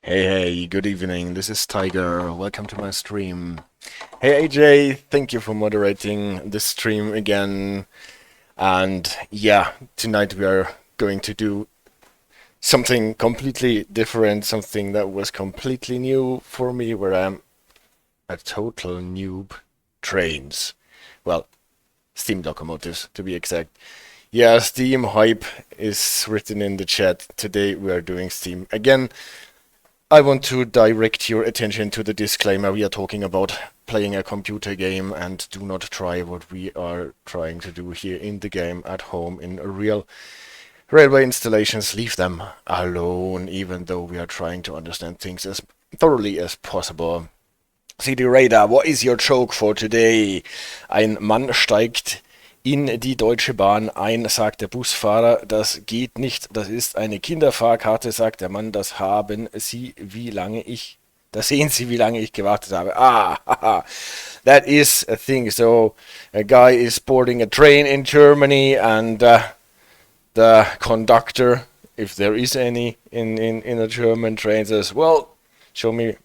Hey, good evening. This is Tiger. Welcome to my stream. Hey, AJ, thank you for moderating this stream again. And yeah, tonight we are going to do something completely different, something that was completely new for me, where I'm a total noob. Trains. Well, steam locomotives, to be exact. Yeah, Steam hype is written in the chat. Today we are doing Steam. Again, I want to direct your attention to the disclaimer. We are talking about playing a computer game, and do not try what we are trying to do here in the game at home in real railway installations. Leave them alone, even though we are trying to understand things as thoroughly as possible. CD Radar, what is your joke for today? Ein Mann steigt in die Deutsche Bahn ein, sagt der Busfahrer, das geht nicht, das ist eine Kinderfahrkarte, sagt der Mann, das sehen Sie, wie lange ich gewartet habe. Haha, that is a thing. So, a guy is boarding a train in Germany, and the conductor, if there is any in a German train, says, well,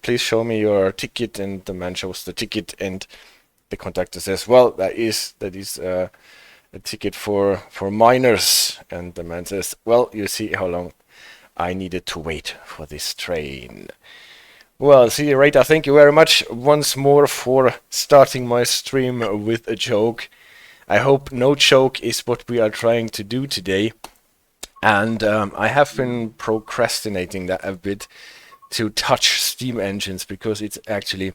please show me your ticket, and the man shows the ticket, and the conductor says, well, that is a ticket for minors, and the man says, well, you see how long I needed to wait for this train. Well, see you later. Thank you very much once more for starting my stream with a joke. I hope no joke is what we are trying to do today, and I have been procrastinating that a bit to touch steam engines, because it's actually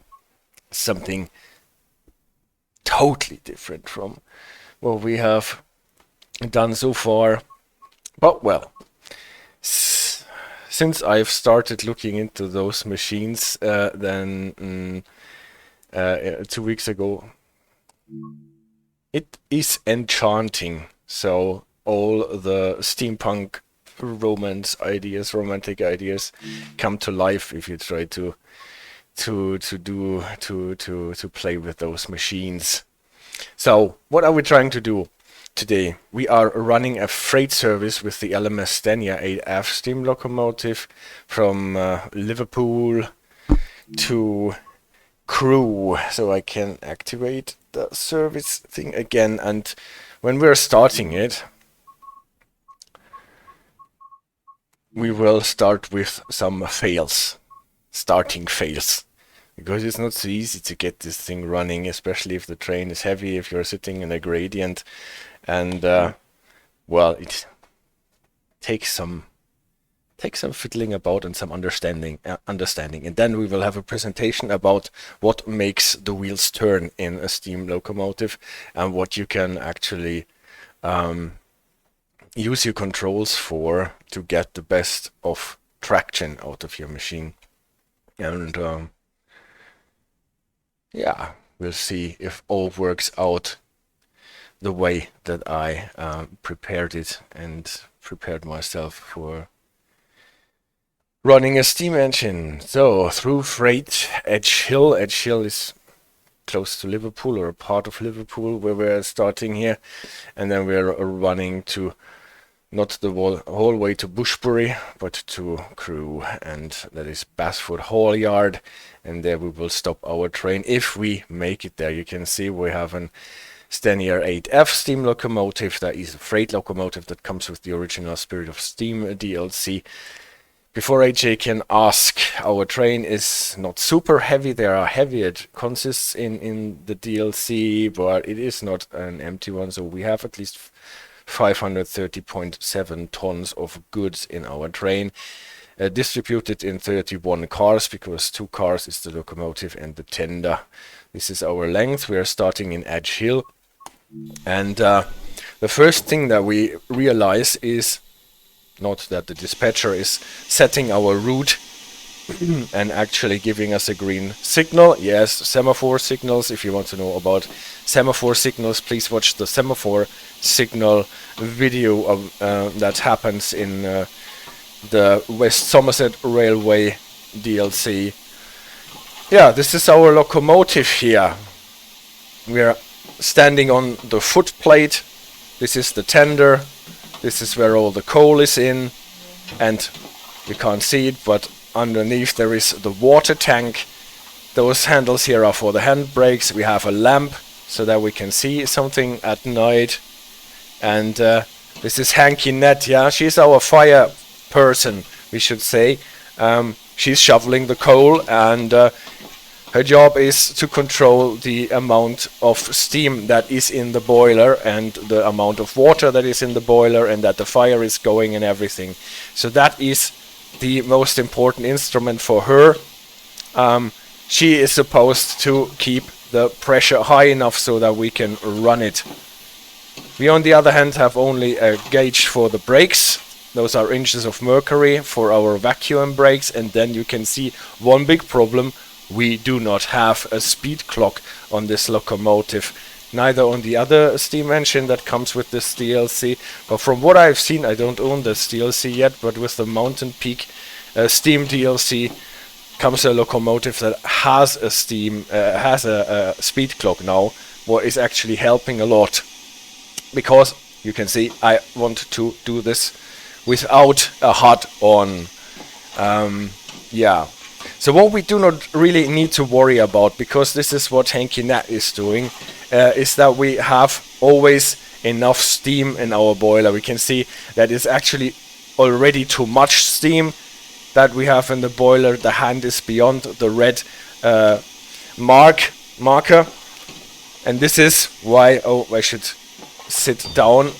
something totally different from what we have done so far. But well, since I've started looking into those machines, then 2 weeks ago, it is enchanting. So all the steampunk romantic ideas come to life if you try to play with those machines. So what are we trying to do today? We are running a freight service with the LMS Stanier 8F steam locomotive from Liverpool to Crewe. So I can activate the service thing again, and when we're starting it, we will start with some starting fails, because it's not so easy to get this thing running, especially if the train is heavy, if you're sitting in a gradient, and well, it takes some fiddling about and some understanding, and then we will have a presentation about what makes the wheels turn in a steam locomotive, and what you can actually use your controls for to get the best of traction out of your machine. And yeah, we'll see if all works out the way that I prepared it and prepared myself for running a steam engine. So through Freight Edge Hill. Edge Hill is close to Liverpool, or a part of Liverpool, where we're starting here, and then we're running to not the whole way to Bushbury, but to Crewe, and that is Basford Hall Yard, and there we will stop our train if we make it there. You can see we have an Stanier 8F steam locomotive. That is a freight locomotive that comes with the original Spirit of Steam DLC. Before AJ can ask, our train is not super heavy. There are heavy, it consists in the DLC, but it is not an empty one, so we have at least 530.7 tons of goods in our train, distributed in 31 cars, because 2 cars is the locomotive and the tender. This is our length. We are starting in Edge Hill, and the first thing that we realize is not that the dispatcher is setting our route and actually giving us a green signal. Yes, semaphore signals. If you want to know about semaphore signals, please watch the semaphore signal video of that happens in the West Somerset Railway DLC. Yeah, this is our locomotive here. We are standing on the footplate. This is the tender. This is where all the coal is in, and you can't see it, but underneath there is the water tank. Those handles here are for the handbrakes. We have a lamp so that we can see something at night. And this is Hanky Net, yeah, she's our fire person, we should say. She's shoveling the coal, and her job is to control the amount of steam that is in the boiler and the amount of water that is in the boiler, and that the fire is going and everything. So that is the most important instrument for her. She is supposed to keep the pressure high enough so that we can run it. We on the other hand have only a gauge for the brakes. Those are inches of mercury for our vacuum brakes, and then you can see one big problem: we do not have a speed clock on this locomotive, neither on the other steam engine that comes with this DLC. But from what I've seen, I don't own this DLC yet, but with the Mountain Peak Steam DLC comes a locomotive that has a speed clock now, what is actually helping a lot, because you can see I want to do this without a HUD on. Yeah, so what we do not really need to worry about, because this is what Hanky Nat is doing, is that we have always enough steam in our boiler. We can see that it's actually already too much steam that we have in the boiler. The hand is beyond the red marker, and this is why, oh, I should sit down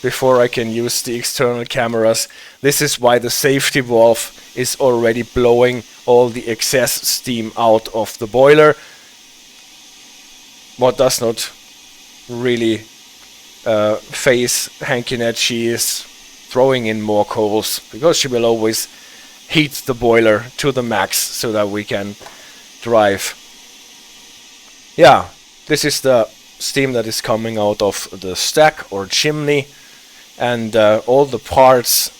before I can use the external cameras. This is why the safety valve is already blowing all the excess steam out of the boiler. What does not really phase Hanky Net, she is throwing in more coals, because she will always heat the boiler to the max so that we can drive. Yeah, this is the steam that is coming out of the stack or chimney, and all the parts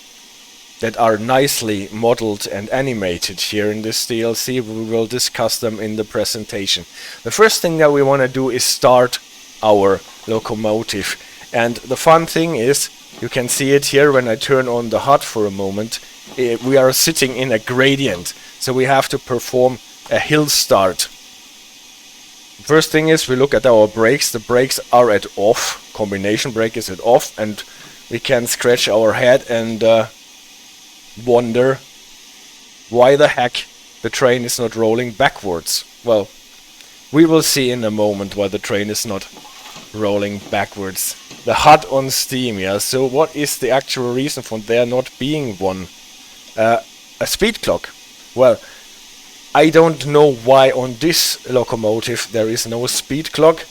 that are nicely modeled and animated here in this DLC, we will discuss them in the presentation. The first thing that we want to do is start our locomotive, and the fun thing is, you can see it here when I turn on the HUD for a moment, we are sitting in a gradient, so we have to perform a hill start. First thing is, we look at our brakes. The brakes are at off, combination brake is at off, and we can scratch our head and wonder why the heck the train is not rolling backwards. Well, we will see in a moment why the train is not rolling backwards. The HUD on steam, yeah, so what is the actual reason for there not being one? A speed clock. Well, I don't know why on this locomotive there is no speed clock.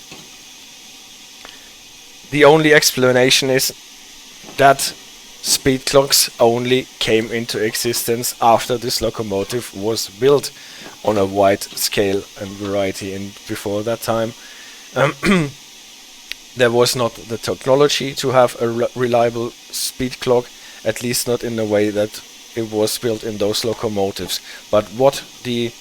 The only explanation is that speed clocks only came into existence after this locomotive was built on a wide scale and variety, and before that time there was not the technology to have a reliable speed clock, at least not in the way that it was built in those locomotives. But what the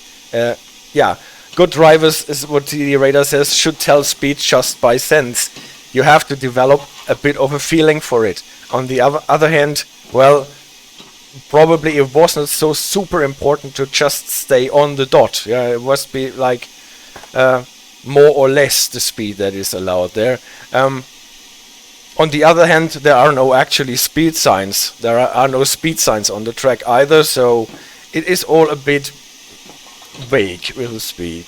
good drivers, is what the radar says, should tell speed just by sense. You have to develop a bit of a feeling for it. On the other hand, well, probably it wasn't so super important to just stay on the dot. Yeah, it must be like more or less the speed that is allowed there. On the other hand, there are no actually speed signs. There are no speed signs on the track either, so it is all a bit vague with the speed.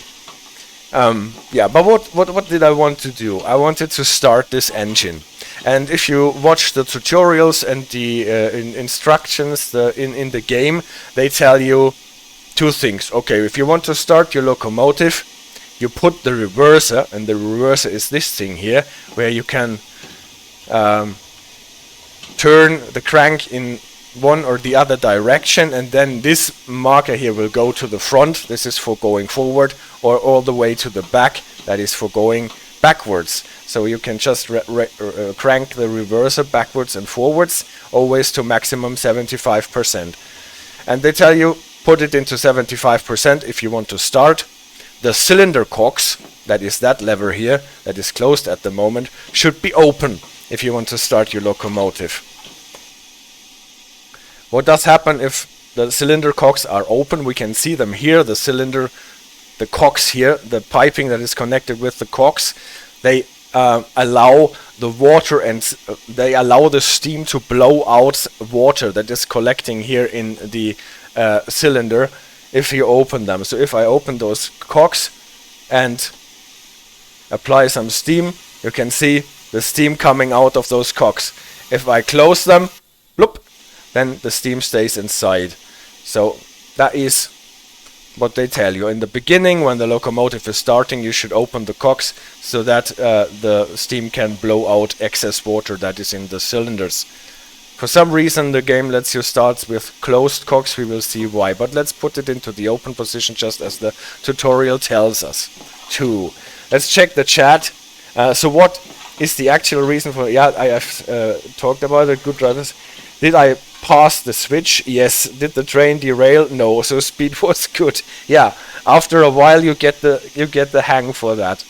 Yeah, but what did I want to do? I wanted to start this engine. And if you watch the tutorials and the instructions in the game, they tell you two things. Okay, if you want to start your locomotive, you put the reverser, and the reverser is this thing here, where you can turn the crank in one or the other direction, and then this marker here will go to the front. This is for going forward, or all the way to the back. That is for going backwards. So you can just crank the reverser backwards and forwards, always to maximum 75%. And they tell you put it into 75% if you want to start. The cylinder cocks, that is that lever here, that is closed at the moment, should be open if you want to start your locomotive. What does happen if the cylinder cocks are open. We can see them here, the cylinder, the cocks here, the piping that is connected with the cocks. They allow the water and they allow the steam to blow out water that is collecting here in the cylinder if you open them. So if I open those cocks and apply some steam, you can see the steam coming out of those cocks. If I close them, bloop, then the steam stays inside. So that is what they tell you. In the beginning, when the locomotive is starting, you should open the cocks so that the steam can blow out excess water that is in the cylinders. For some reason, the game lets you start with closed cocks. We will see why. But let's put it into the open position just as the tutorial tells us to. Let's check the chat. So what is the actual reason for... Yeah, I have talked about it. Good drivers. Did I pass the switch? Yes. Did the train derail? No. So speed was good. Yeah. After a while, you get the hang for that.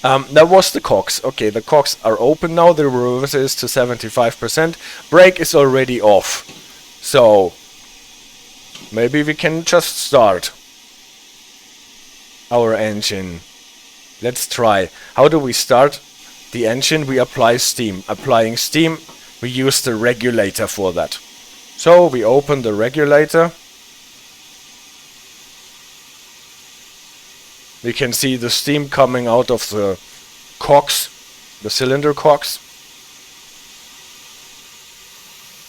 That was the cocks. Okay, the cocks are open now. The reverse is to 75%. Brake is already off. So maybe we can just start our engine. Let's try. How do we start the engine? We apply steam. Applying steam, we use the regulator for that. So we open the regulator. We can see the steam coming out of the cocks, the cylinder cocks.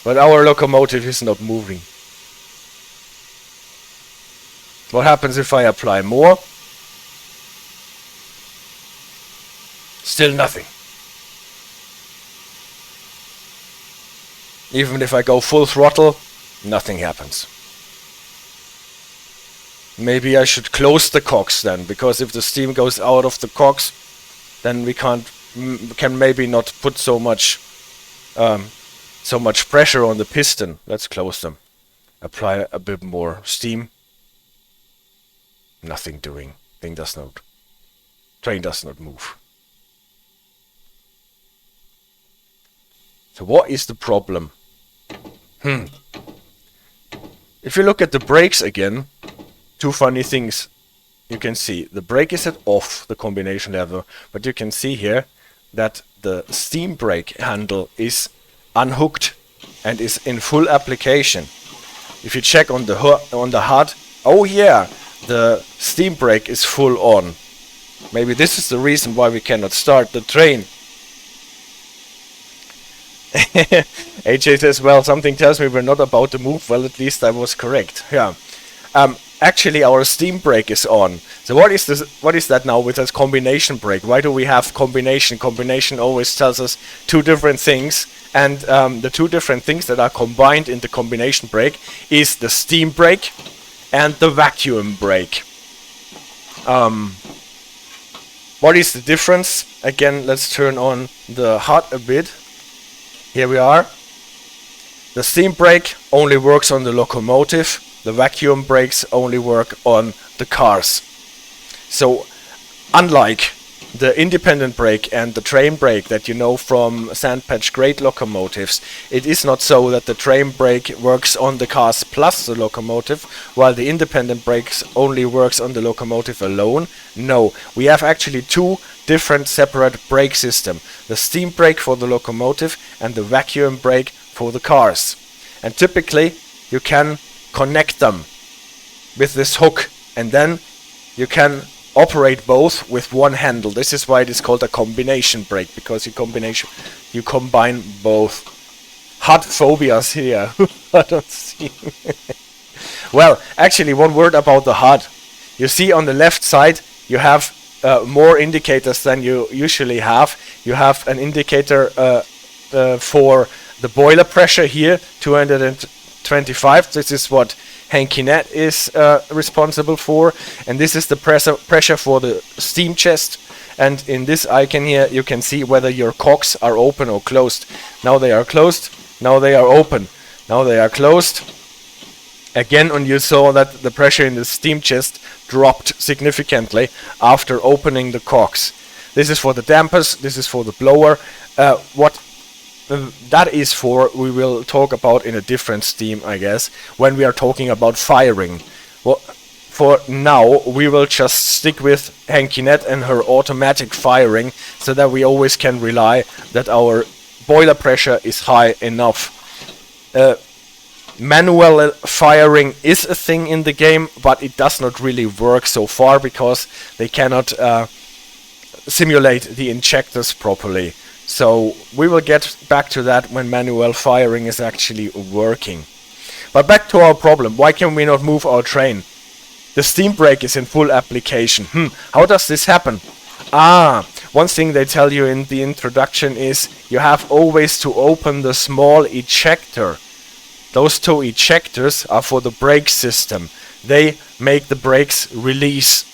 But our locomotive is not moving. What happens if I apply more? Still nothing. Even if I go full throttle, nothing happens. Maybe I should close the cocks then, because if the steam goes out of the cocks, then we can maybe not put so much pressure on the piston. Let's close them. Apply a bit more steam. Nothing doing. Train does not move. So what is the problem? If you look at the brakes again, two funny things you can see. The brake is at off, the combination level, but you can see here that the steam brake handle is unhooked and is in full application. If you check on the HUD, oh yeah, the steam brake is full on. Maybe this is the reason why we cannot start the train. AJ says, well, something tells me we're not about to move. Well, at least I was correct. Yeah. Actually, our steam brake is on. So what is this? What is that now with this combination brake? Why do we have combination? Combination always tells us two different things, and the two different things that are combined in the combination brake is the steam brake and the vacuum brake. What is the difference? Again, let's turn on the HUD a bit. Here we are. The steam brake only works on the locomotive. The vacuum brakes only work on the cars. So, unlike the independent brake and the train brake that you know from sandpatch grade locomotives, it is not so that the train brake works on the cars plus the locomotive, while the independent brakes only works on the locomotive alone. No, we have actually two different separate brake systems. The steam brake for the locomotive and the vacuum brake for the cars. And typically you can connect them with this hook, and then you can operate both with one handle. This is why it is called a combination brake, because you combine both. HUD phobias here. I don't see. Well, actually, one word about the HUD. You see on the left side you have more indicators than you usually have. You have an indicator for the boiler pressure here, 225. This is what Hankinet is responsible for, and this is the pressure for the steam chest. And in this icon here you can see whether your cocks are open or closed. Now they are closed, now they are open, now they are closed. Again, and you saw that the pressure in the steam chest dropped significantly after opening the cocks. This is for the dampers, this is for the blower. What that is for, we will talk about in a different Steam, I guess, when we are talking about firing. Well, for now, we will just stick with Hankinette and her automatic firing, so that we always can rely that our boiler pressure is high enough. Manual firing is a thing in the game, but it does not really work so far, because they cannot simulate the injectors properly. So we will get back to that when manual firing is actually working. But back to our problem. Why can we not move our train? The steam brake is in full application. How does this happen? One thing they tell you in the introduction is you have always to open the small ejector. Those two ejectors are for the brake system. They make the brakes release.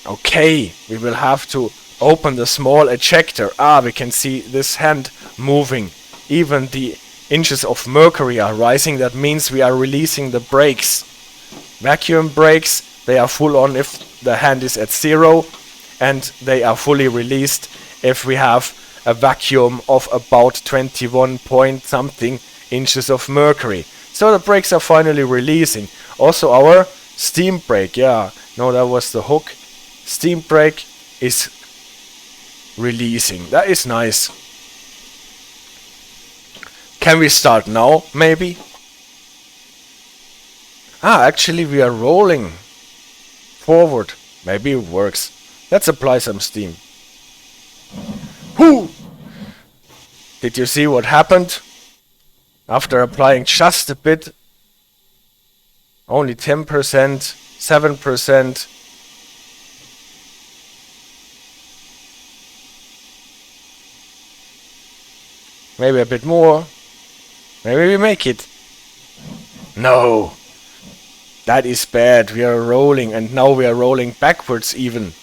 Okay, we will have to open the small ejector. We can see this hand moving. Even the inches of mercury are rising. That means we are releasing the brakes. Vacuum brakes, they are full on if the hand is at 0, and they are fully released if we have a vacuum of about 21 point something inches of mercury. So the brakes are finally releasing. Also our steam brake, no, that was the hook. Steam brake is releasing. That is nice. Can we start now, maybe? Actually we are rolling forward. Maybe it works. Let's apply some steam. Whoo! Did you see what happened? After applying just a bit, only 10%, 7%. Maybe a bit more. Maybe we make it. No! That is bad. We are rolling, and now we are rolling backwards even.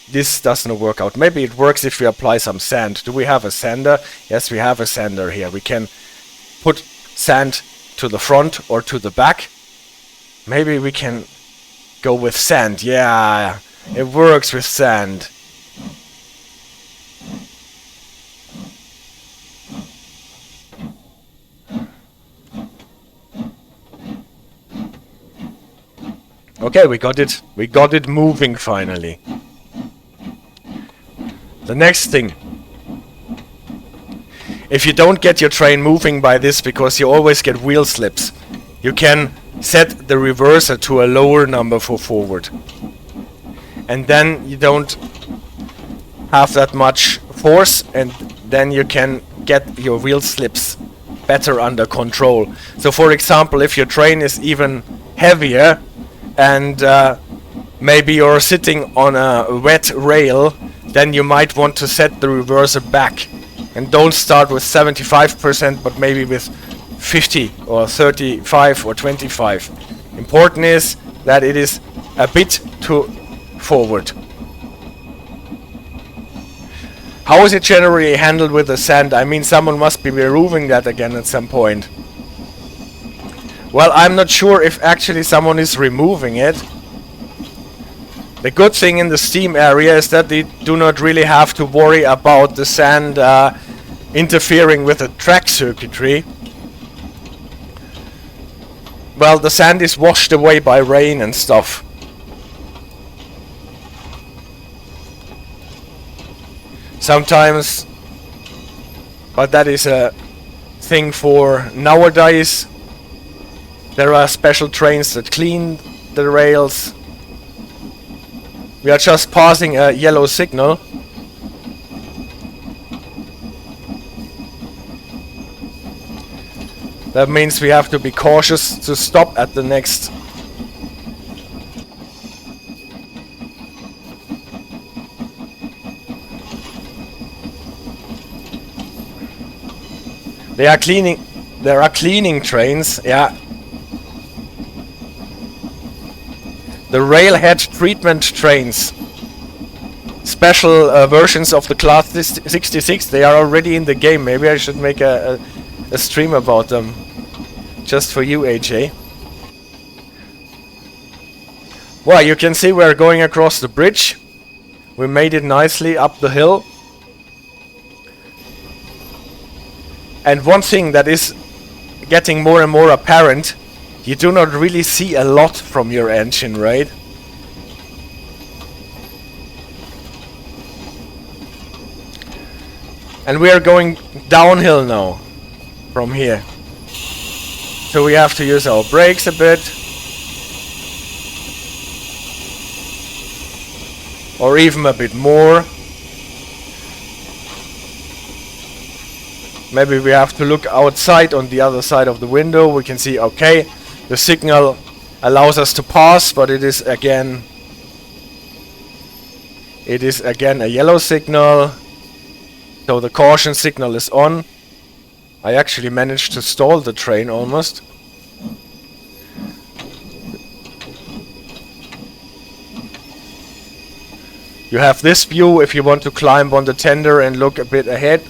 This doesn't work out. Maybe it works if we apply some sand. Do we have a sander? Yes, we have a sander here. We can put sand to the front or to the back. Maybe we can go with sand. Yeah, it works with sand. Okay, we got it. We got it moving finally. The next thing. If you don't get your train moving by this, because you always get wheel slips, you can set the reverser to a lower number for forward. And then you don't have that much force, and then you can get your wheel slips better under control. So for example, if your train is even heavier, and maybe you're sitting on a wet rail, then you might want to set the reverser back. And don't start with 75%, but maybe with 50 or 35 or 25. Important is that it is a bit too forward. How is it generally handled with the sand? I mean, someone must be removing that again at some point. Well, I'm not sure if actually someone is removing it. The good thing in the steam area is that they do not really have to worry about the sand interfering with the track circuitry. Well, the sand is washed away by rain and stuff. Sometimes, but that is a thing for nowadays. There are special trains that clean the rails. We are just passing a yellow signal. That means we have to be cautious to stop at the next. They are cleaning. There are cleaning trains, yeah. The railhead treatment trains. Special versions of the Class 66, they are already in the game. Maybe I should make a stream about them. Just for you, AJ. Well, you can see we're going across the bridge. We made it nicely up the hill. And one thing that is getting more and more apparent, you do not really see a lot from your engine, right? And we are going downhill now from here. So we have to use our brakes a bit. Or even a bit more. Maybe we have to look outside on the other side of the window. We can see, okay, the signal allows us to pass, but it is again a yellow signal. So the caution signal is on. I actually managed to stall the train almost. You have this view if you want to climb on the tender and look a bit ahead.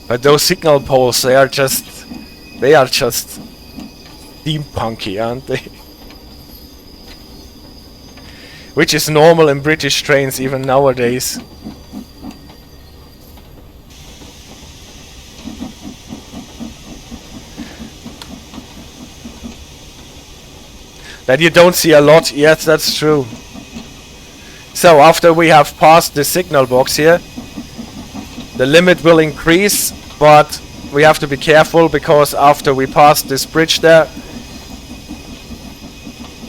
But those signal poles, they are just steampunky, aren't they? Which is normal in British trains even nowadays. That you don't see a lot, yes, that's true. So after we have passed the signal box here, the limit will increase, but we have to be careful because after we pass this bridge there,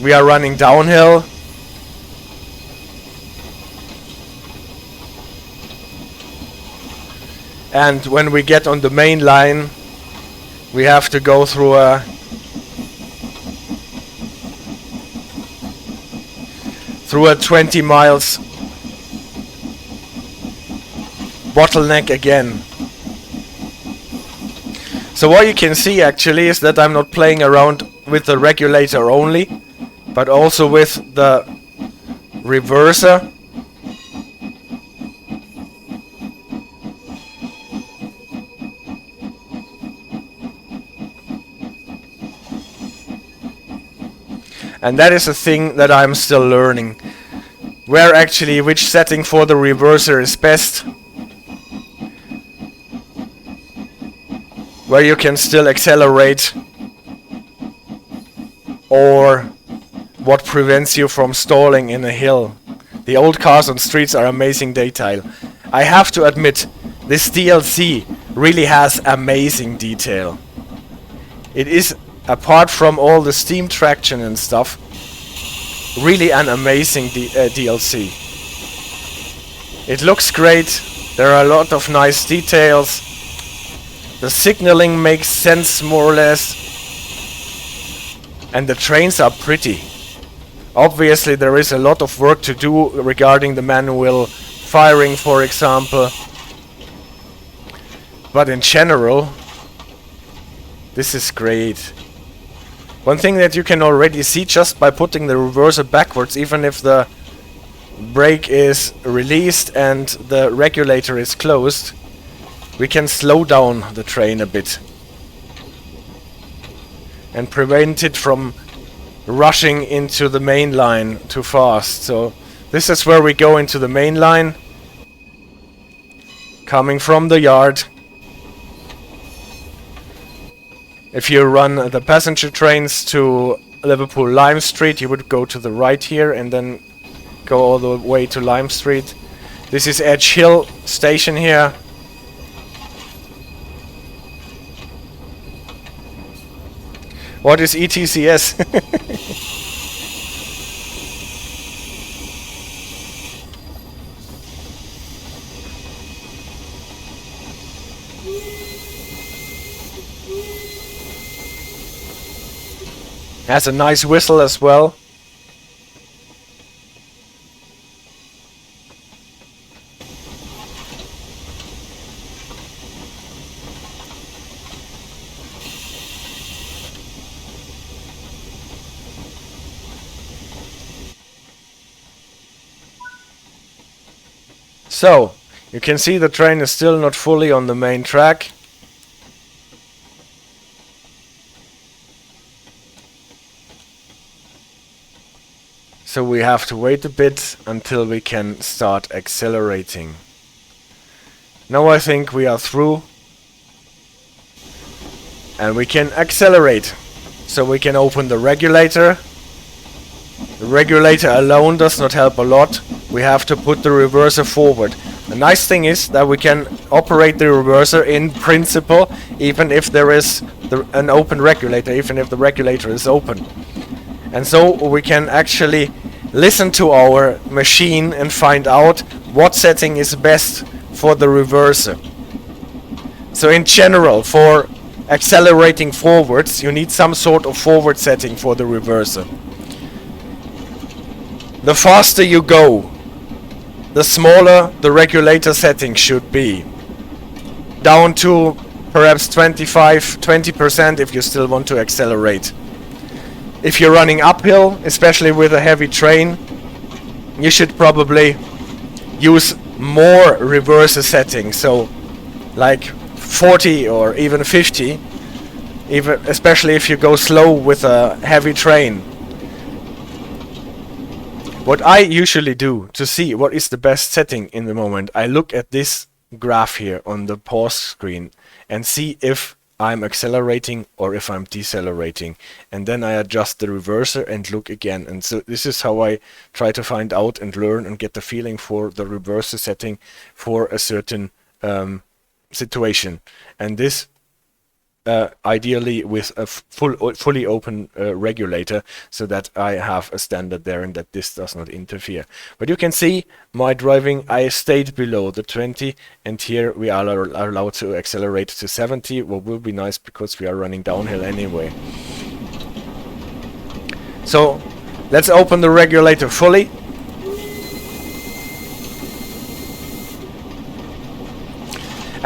we are running downhill. And when we get on the main line, we have to go through a through a 20 miles bottleneck again. So what you can see actually is that I'm not playing around with the regulator only, but also with the reverser. And that is a thing that I'm still learning. Where actually, which setting for the reverser is best. Where you can still accelerate. Or what prevents you from stalling in a hill. The old cars on streets are amazing detail. I have to admit, this DLC really has amazing detail. It is, apart from all the steam traction and stuff, really an amazing DLC. It looks great, there are a lot of nice details, the signaling makes sense more or less, and the trains are pretty. Obviously there is a lot of work to do regarding the manual firing, for example, but in general this is great. One thing that you can already see just by putting the reverser backwards, even if the brake is released and the regulator is closed, we can slow down the train a bit and prevent it from rushing into the main line too fast. So this is where we go into the main line, coming from the yard. If you run the passenger trains to Liverpool Lime Street, you would go to the right here and then go all the way to Lime Street. This is Edge Hill station here. What is ETCS? Has a nice whistle as well. So, you can see the train is still not fully on the main track. So we have to wait a bit until we can start accelerating. Now I think we are through. And we can accelerate. So we can open the regulator. The regulator alone does not help a lot. We have to put the reverser forward. The nice thing is that we can operate the reverser in principle, even if there is an open regulator, even if the regulator is open. And so we can actually listen to our machine and find out what setting is best for the reverser. So in general, for accelerating forwards, you need some sort of forward setting for the reverser. The faster you go, the smaller the regulator setting should be. Down to perhaps 20% if you still want to accelerate. If you're running uphill, especially with a heavy train, you should probably use more reverser settings, so like 40 or even 50, especially if you go slow with a heavy train. What I usually do to see what is the best setting in the moment, I look at this graph here on the pause screen and see if I'm accelerating or if I'm decelerating, and then I adjust the reverser and look again. And so this is how I try to find out and learn and get the feeling for the reverser setting for a certain situation. And this ideally with a fully open regulator, so that I have a standard there and that this does not interfere. But you can see my driving, I stayed below the 20, and here we are allowed to accelerate to 70, what will be nice because we are running downhill anyway. So let's open the regulator fully.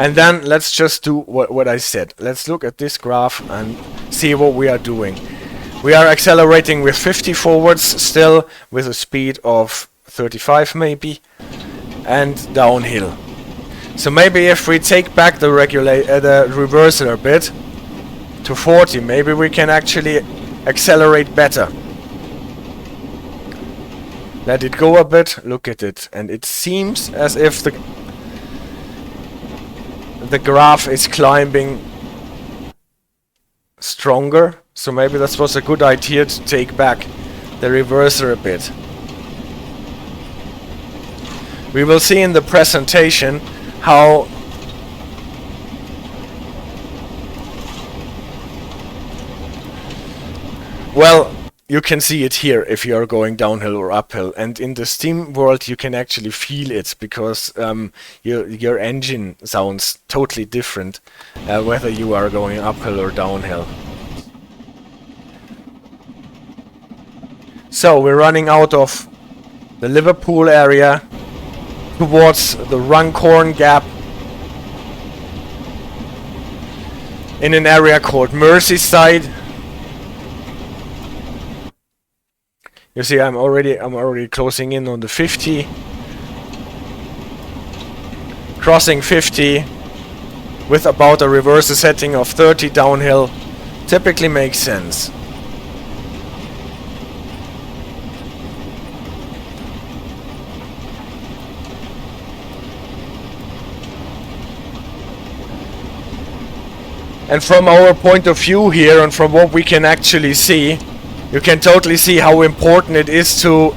And then let's just do what I said. Let's look at this graph and see what we are doing. We are accelerating with 50 forwards still, with a speed of 35 maybe, and downhill. So maybe if we take back the reverser a bit to 40, maybe we can actually accelerate better. Let it go a bit, look at it, and it seems as if the graph is climbing stronger, so maybe that was a good idea to take back the reverser a bit. We will see in the presentation how well you can see it here if you are going downhill or uphill, and in the Steam world you can actually feel it, because your engine sounds totally different whether you are going uphill or downhill. So we're running out of the Liverpool area towards the Runcorn Gap in an area called Merseyside. You see, I'm already closing in on the 50. Crossing 50 with about a reverser setting of 30 downhill typically makes sense. And from our point of view here, and from what we can actually see, you can totally see how important it is to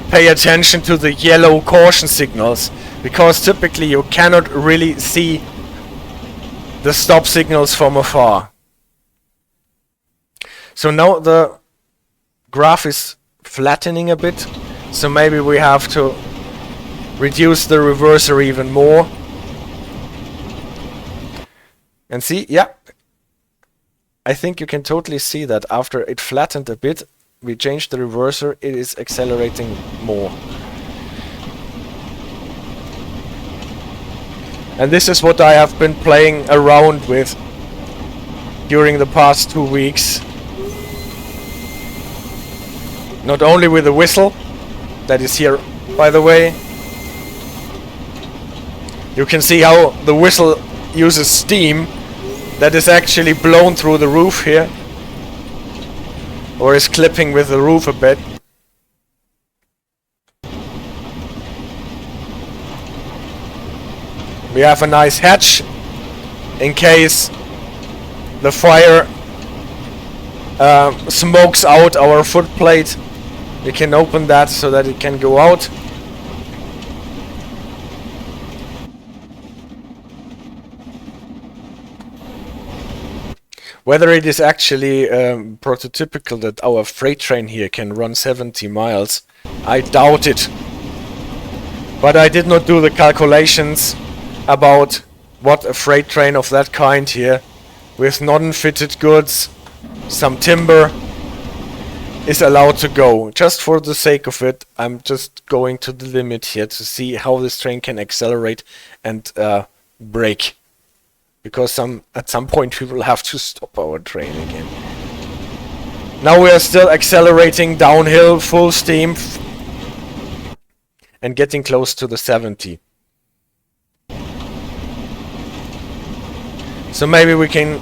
pay attention to the yellow caution signals, because typically you cannot really see the stop signals from afar. So now the graph is flattening a bit, so maybe we have to reduce the reverser even more. And see, yeah, I think you can totally see that after it flattened a bit, we changed the reverser, it is accelerating more. And this is what I have been playing around with during the past 2 weeks. Not only with the whistle, that is here by the way. You can see how the whistle uses steam that is actually blown through the roof here, or is clipping with the roof a bit. We have a nice hatch in case the fire smokes out our footplate. We can open that so that it can go out. Whether it is actually prototypical that our freight train here can run 70 miles, I doubt it. But I did not do the calculations about what a freight train of that kind here, with non-fitted goods, some timber, is allowed to go. Just for the sake of it, I'm just going to the limit here to see how this train can accelerate and brake. Because at some point we will have to stop our train again. Now we are still accelerating downhill full steam and getting close to the 70. So maybe we can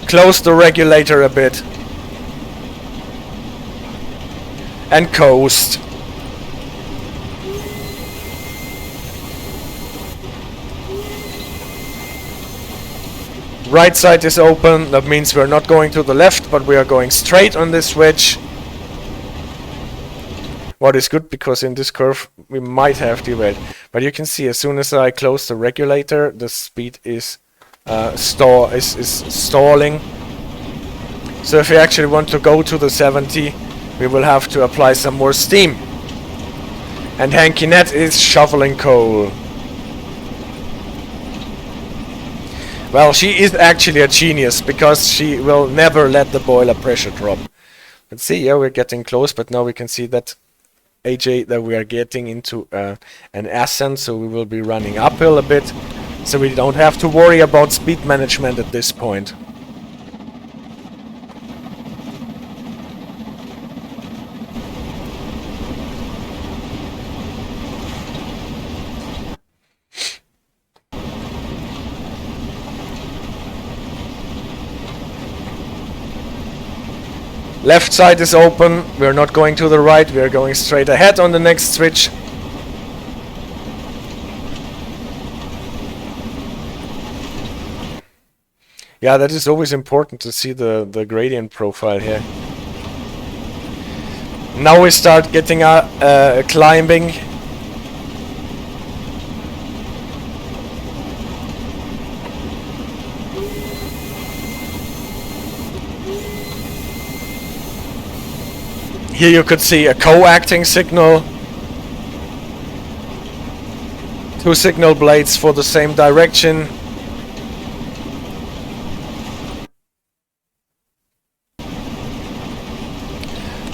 close the regulator a bit and coast. Right side is open, that means we're not going to the left, but we are going straight on this wedge. What is good, because in this curve we might have derailed. But you can see as soon as I close the regulator, the speed is stalling. So if we actually want to go to the 70, we will have to apply some more steam. And Hanky Net is shoveling coal. Well, she is actually a genius, because she will never let the boiler pressure drop. Let's see, yeah, we're getting close, but now we can see that AJ, that we are getting into an ascent, so we will be running uphill a bit, so we don't have to worry about speed management at this point. Left side is open, we're not going to the right, we're going straight ahead on the next switch. Yeah, that is always important to see the gradient profile here. Now we start getting climbing. Here you could see a co-acting signal. Two signal blades for the same direction.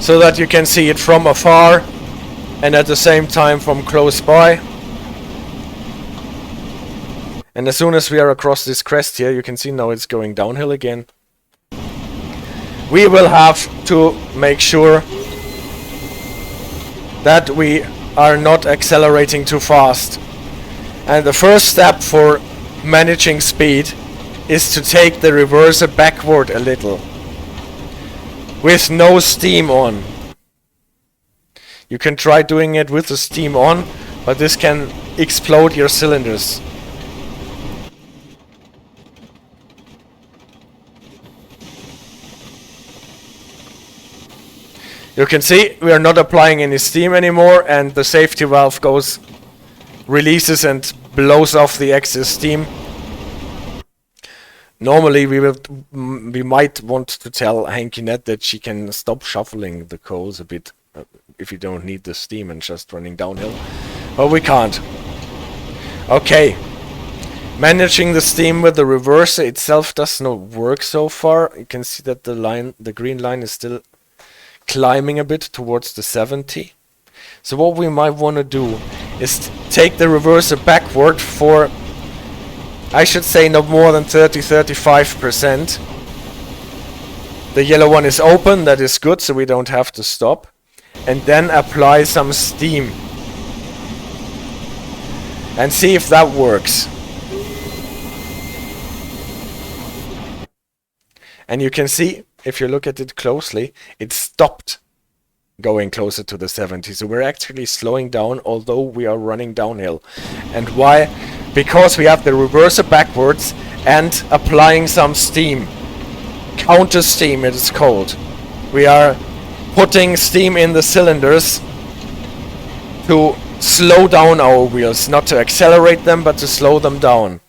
So that you can see it from afar and at the same time from close by. And as soon as we are across this crest here, you can see now it's going downhill again. We will have to make sure that we are not accelerating too fast. And the first step for managing speed is to take the reverser backward a little with no steam on. You can try doing it with the steam on, but this can explode your cylinders. You can see we are not applying any steam anymore, and the safety valve releases and blows off the excess steam. Normally we might want to tell Hanky Net that she can stop shuffling the coals a bit if you don't need the steam and just running downhill, but we can't. Okay, managing the steam with the reverser itself does not work so far. You can see that the green line is still climbing a bit towards the 70. So what we might want to do is take the reverser backward for, I should say, no more than 30-35%. The yellow one is open, that is good, so we don't have to stop. And then apply some steam. And see if that works. And you can see, if you look at it closely, it stopped going closer to the 70. So we're actually slowing down, although we are running downhill. And why? because we have the reverser backwards and applying some steam. Counter steam it is called. We are putting steam in the cylinders to slow down our wheels, not to accelerate them but to slow them down.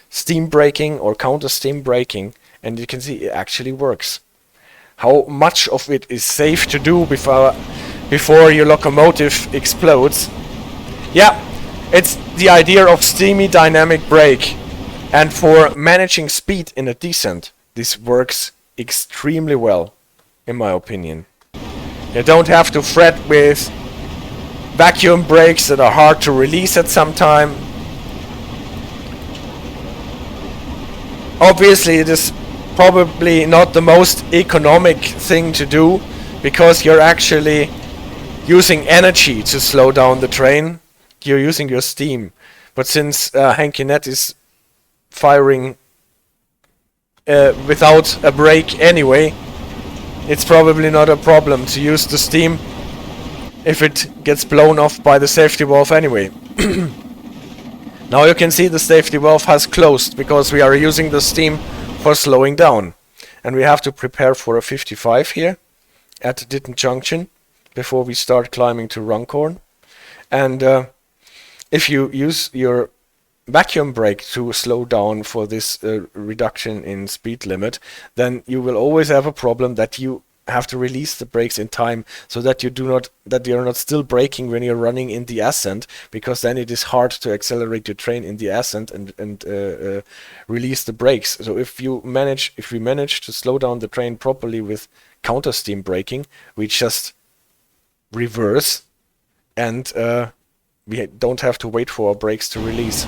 Steam braking or counter steam braking, and you can see it actually works. How much of it is safe to do before your locomotive explodes? Yeah, it's the idea of steamy dynamic brake, and for managing speed in a descent this works extremely well, in my opinion. You don't have to fret with vacuum brakes that are hard to release at some time. Obviously it is probably not the most economic thing to do, because you're actually using energy to slow down the train. You're using your steam. But since Henkinet is firing without a brake anyway, it's probably not a problem to use the steam if it gets blown off by the safety valve anyway. Now you can see the safety valve has closed because we are using the steam for slowing down. And we have to prepare for a 55 here at Ditton Junction before we start climbing to Runcorn. And if you use your vacuum brake to slow down for this reduction in speed limit, then you will always have a problem that you have to release the brakes in time, so that you're not still braking when you're running in the ascent, because then it is hard to accelerate your train in the ascent and release the brakes. So if we manage to slow down the train properly with counter steam braking, we just reverse, and we don't have to wait for our brakes to release,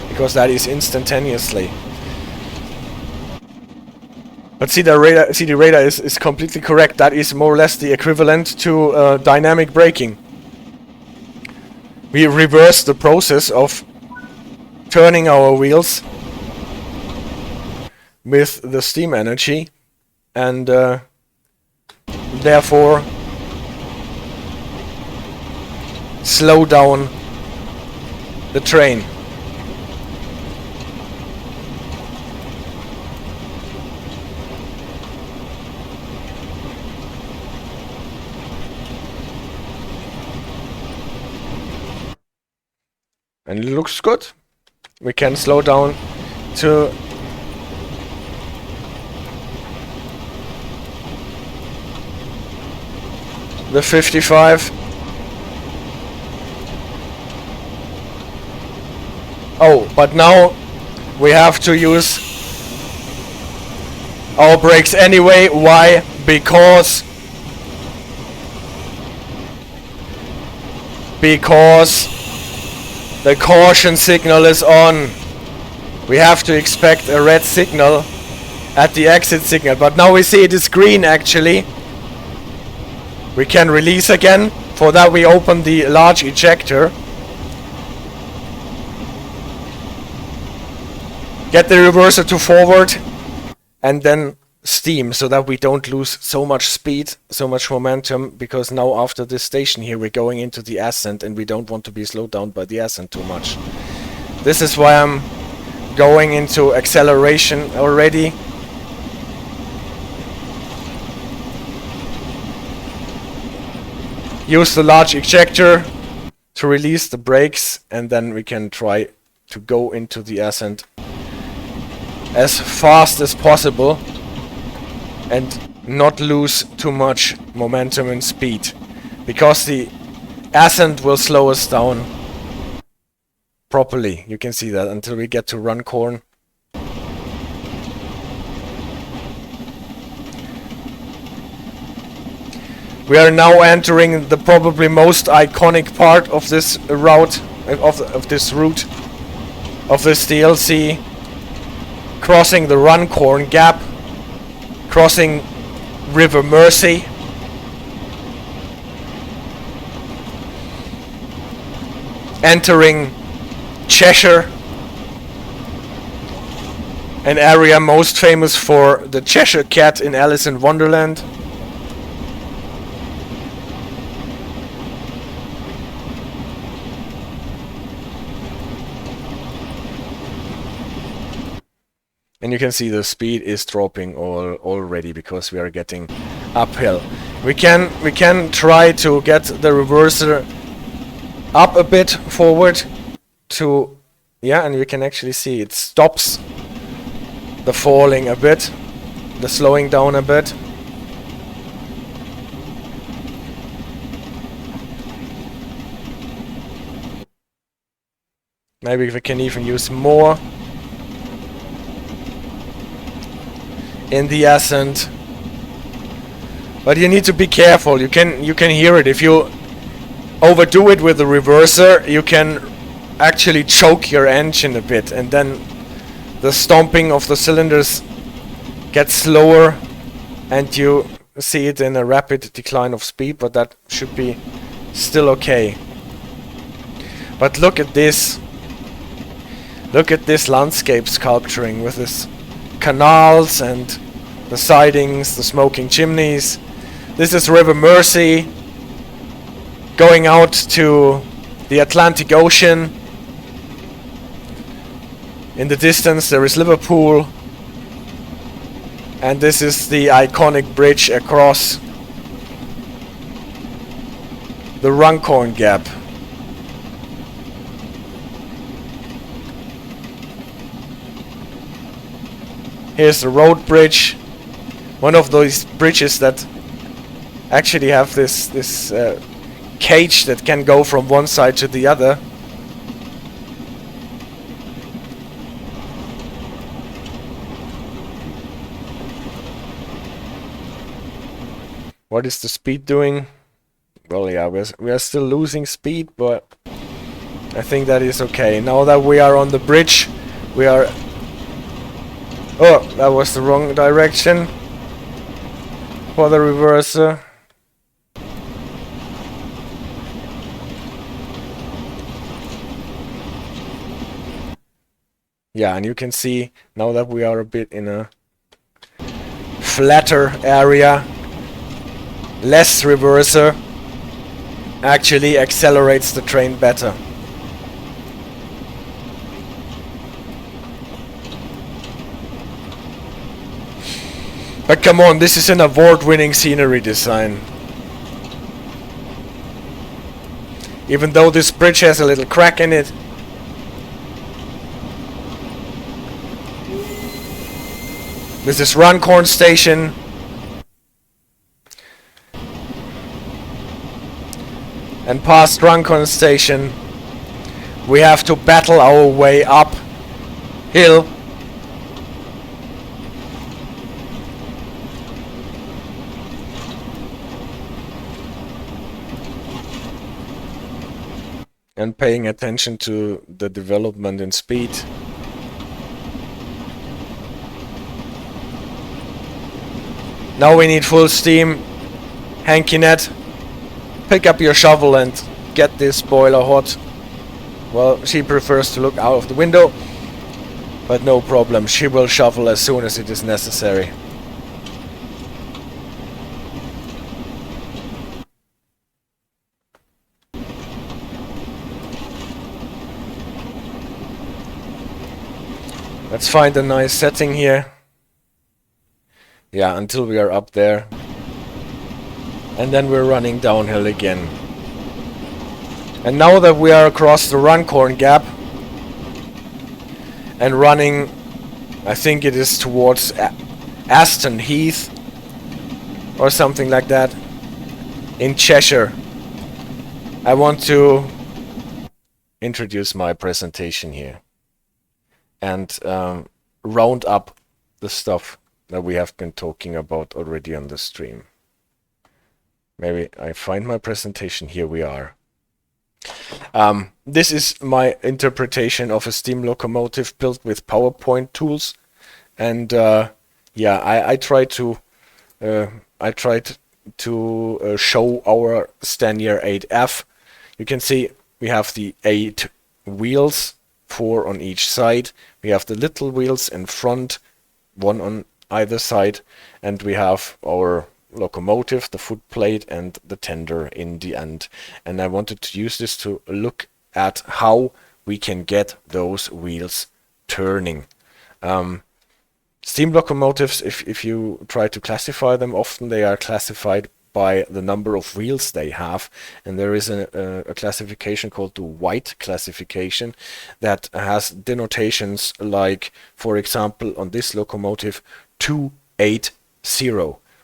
because that is instantaneously. But CD radar is completely correct. That is more or less the equivalent to dynamic braking. We reverse the process of turning our wheels with the steam energy, and therefore slow down the train. And it looks good. We can slow down to the 55. Oh, but now we have to use our brakes anyway. Why? Because the caution signal is on. We have to expect a red signal at the exit signal, but now we see it is green actually. We can release again. For that we open the large ejector. Get the reverser to forward and then steam, so that we don't lose so much speed, so much momentum, because now after this station here we're going into the ascent and we don't want to be slowed down by the ascent too much. This is why I'm going into acceleration already. Use the large ejector to release the brakes, and then we can try to go into the ascent as fast as possible and not lose too much momentum and speed, because the ascent will slow us down properly. You can see that until we get to Runcorn. We are now entering the probably most iconic part of this route, of this route, of this DLC, crossing the Runcorn Gap, crossing River Mersey, entering Cheshire, an area most famous for the Cheshire Cat in Alice in Wonderland. And you can see the speed is dropping already because we are getting uphill. We can try to get the reverser up a bit forward to, yeah, and you can actually see it stops the falling a bit, the slowing down a bit. Maybe we can even use more in the ascent. But you need to be careful. You can hear it. If you overdo it with the reverser, you can actually choke your engine a bit, and then the stomping of the cylinders gets slower and you see it in a rapid decline of speed, but that should be still okay. But look at this. Look at this landscape sculpturing with this canals and the sidings, the smoking chimneys. This is River Mersey going out to the Atlantic Ocean. In the distance there is Liverpool, and this is the iconic bridge across the Runcorn Gap. Here's the road bridge, one of those bridges that actually have this cage that can go from one side to the other. What is the speed doing? Well, yeah, we are still losing speed, but I think that is okay. Now that we are on the bridge, we are... Oh, that was the wrong direction for the reverser. Yeah, and you can see now that we are a bit in a flatter area, less reverser actually accelerates the train better. But come on, this is an award-winning scenery design. Even though this bridge has a little crack in it. This is Runcorn Station. And past Runcorn Station, we have to battle our way up hill. And paying attention to the development in speed. Now we need full steam. Hanky net, pick up your shovel and get this boiler hot. Well, she prefers to look out of the window, but no problem, she will shovel as soon as it is necessary. Let's find a nice setting here. Yeah, until we are up there. And then we're running downhill again. And now that we are across the Runcorn Gap and running, I think it is towards Aston Heath or something like that, in Cheshire, I want to introduce my presentation here and round up the stuff that we have been talking about already on the stream. Maybe I find my presentation. Here we are. This is my interpretation of a steam locomotive built with PowerPoint tools, and yeah, I tried to show our Stanier 8F. You can see we have the 8 wheels, 4 on each side. We have the little wheels in front, 1 on either side, and we have our locomotive, the footplate, and the tender in the end. And I wanted to use this to look at how we can get those wheels turning. Steam locomotives, if you try to classify them, often they are classified by the number of wheels they have, and there is a classification called the Whyte classification that has denotations like, for example, on this locomotive 280,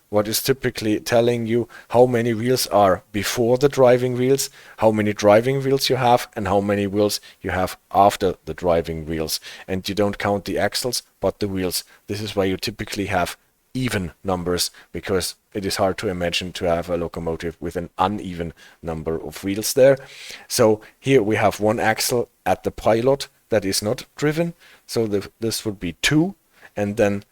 what is typically telling you how many wheels are before the driving wheels, how many driving wheels you have, and how many wheels you have after the driving wheels. And you don't count the axles, but the wheels. This is why you typically have even numbers, because it is hard to imagine to have a locomotive with an uneven number of wheels there. So here we have one axle at the pilot that is not driven, so this would be 2, and then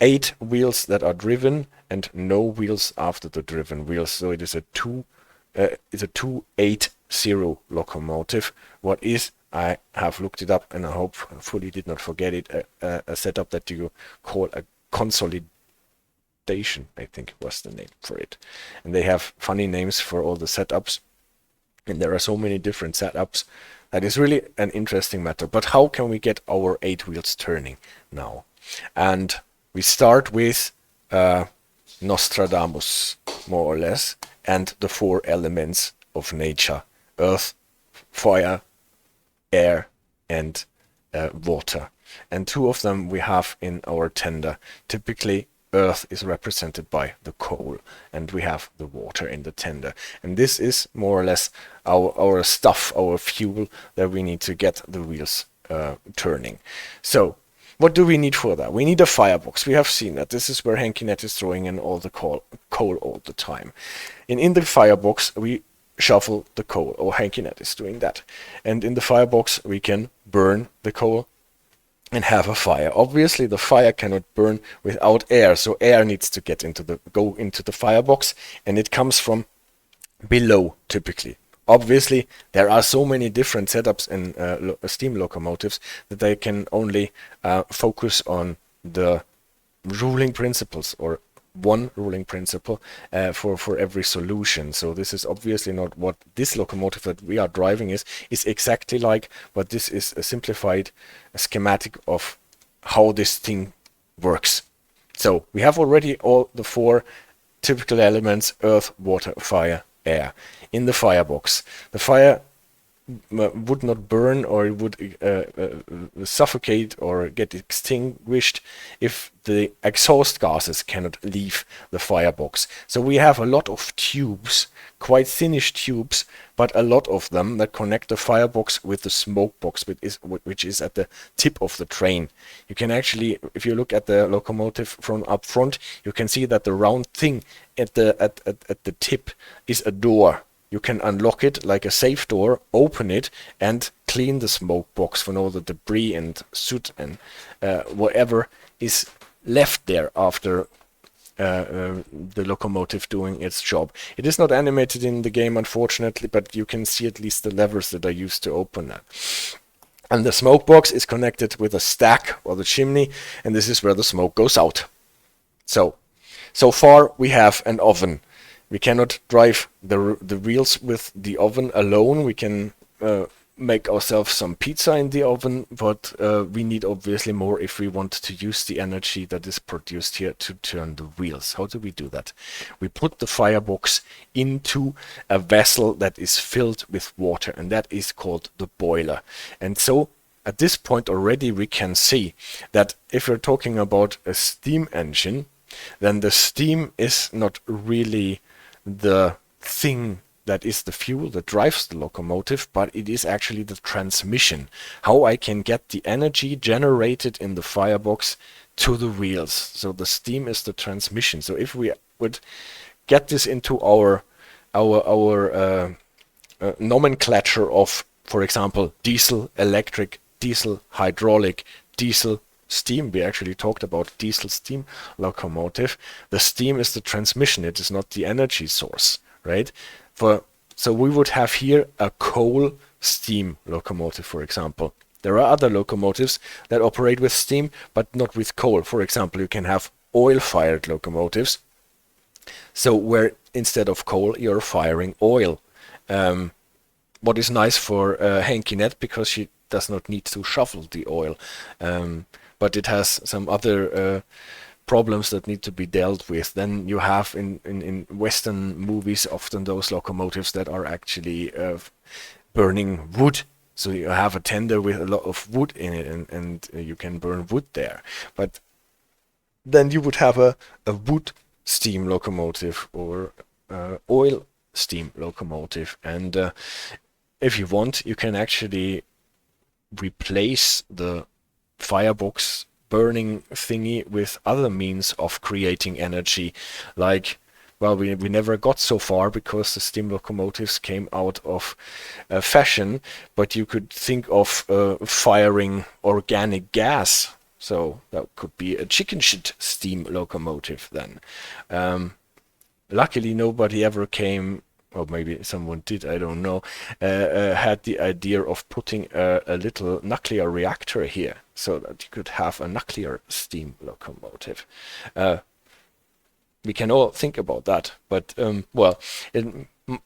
8 wheels that are driven and no wheels after the driven wheels. So it is a 280 locomotive. What is, I have looked it up and I hopefully did not forget it, a setup that you call a consolidation, I think was the name for it. And they have funny names for all the setups, and there are so many different setups. That is really an interesting matter. But how can we get our 8 wheels turning now? And we start with Nostradamus, more or less, and the 4 elements of nature: earth, fire, air, and water. And 2 of them we have in our tender. Typically, earth is represented by the coal, and we have the water in the tender. And this is more or less our stuff, our fuel that we need to get the wheels turning. So what do we need for that? We need a firebox. We have seen that. This is where Hankinet is throwing in all the coal all the time. And in the firebox, we shovel the coal, or Hankinet is doing that. And in the firebox, we can burn the coal and have a fire. Obviously, the fire cannot burn without air, so air needs to go into the firebox, and it comes from below, typically. Obviously, there are so many different setups in steam locomotives that they can only focus on the ruling principles, or one ruling principle for every solution. So this is obviously not what this locomotive that we are driving is exactly like, but this is a simplified schematic of how this thing works. So we have already all the 4 typical elements: earth, water, fire, air. In the firebox, the fire would not burn, or it would suffocate or get extinguished if the exhaust gases cannot leave the firebox. So we have a lot of tubes, quite thinnish tubes, but a lot of them that connect the firebox with the smokebox, which is at the tip of the train. You can actually, if you look at the locomotive from up front, you can see that the round thing at the tip is a door. You can unlock it like a safe door, open it, and clean the smoke box from all the debris and soot and whatever is left there after the locomotive doing its job. It is not animated in the game, unfortunately, but you can see at least the levers that are used to open that. And the smoke box is connected with a stack or the chimney, and this is where the smoke goes out. So far we have an oven. We cannot drive the wheels with the oven alone. We can make ourselves some pizza in the oven, but we need obviously more if we want to use the energy that is produced here to turn the wheels. How do we do that? We put the firebox into a vessel that is filled with water, and that is called the boiler. And so at this point already we can see that if we're talking about a steam engine, then the steam is not really the thing that is the fuel that drives the locomotive, but it is actually the transmission. How I can get the energy generated in the firebox to the wheels. So the steam is the transmission. So if we would get this into our nomenclature of, for example, diesel, electric, diesel, hydraulic, diesel, steam, we actually talked about diesel steam locomotive. The steam is the transmission, it is not the energy source, right? So we would have here a coal steam locomotive, for example. There are other locomotives that operate with steam, but not with coal. For example, you can have oil-fired locomotives, so where instead of coal you're firing oil. What is nice for Hankinet, because she does not need to shovel the oil. but it has some other problems that need to be dealt with. Then you have in Western movies often those locomotives that are actually burning wood. So you have a tender with a lot of wood in it, and you can burn wood there. But then you would have a wood steam locomotive or oil steam locomotive. And if you want, you can actually replace the firebox burning thingy with other means of creating energy, like, well, we never got so far because the steam locomotives came out of fashion, but you could think of firing organic gas. So that could be a chicken shit steam locomotive then. Luckily nobody ever came, or maybe someone did, I don't know, had the idea of putting a little nuclear reactor here so that you could have a nuclear steam locomotive. We can all think about that, but well, it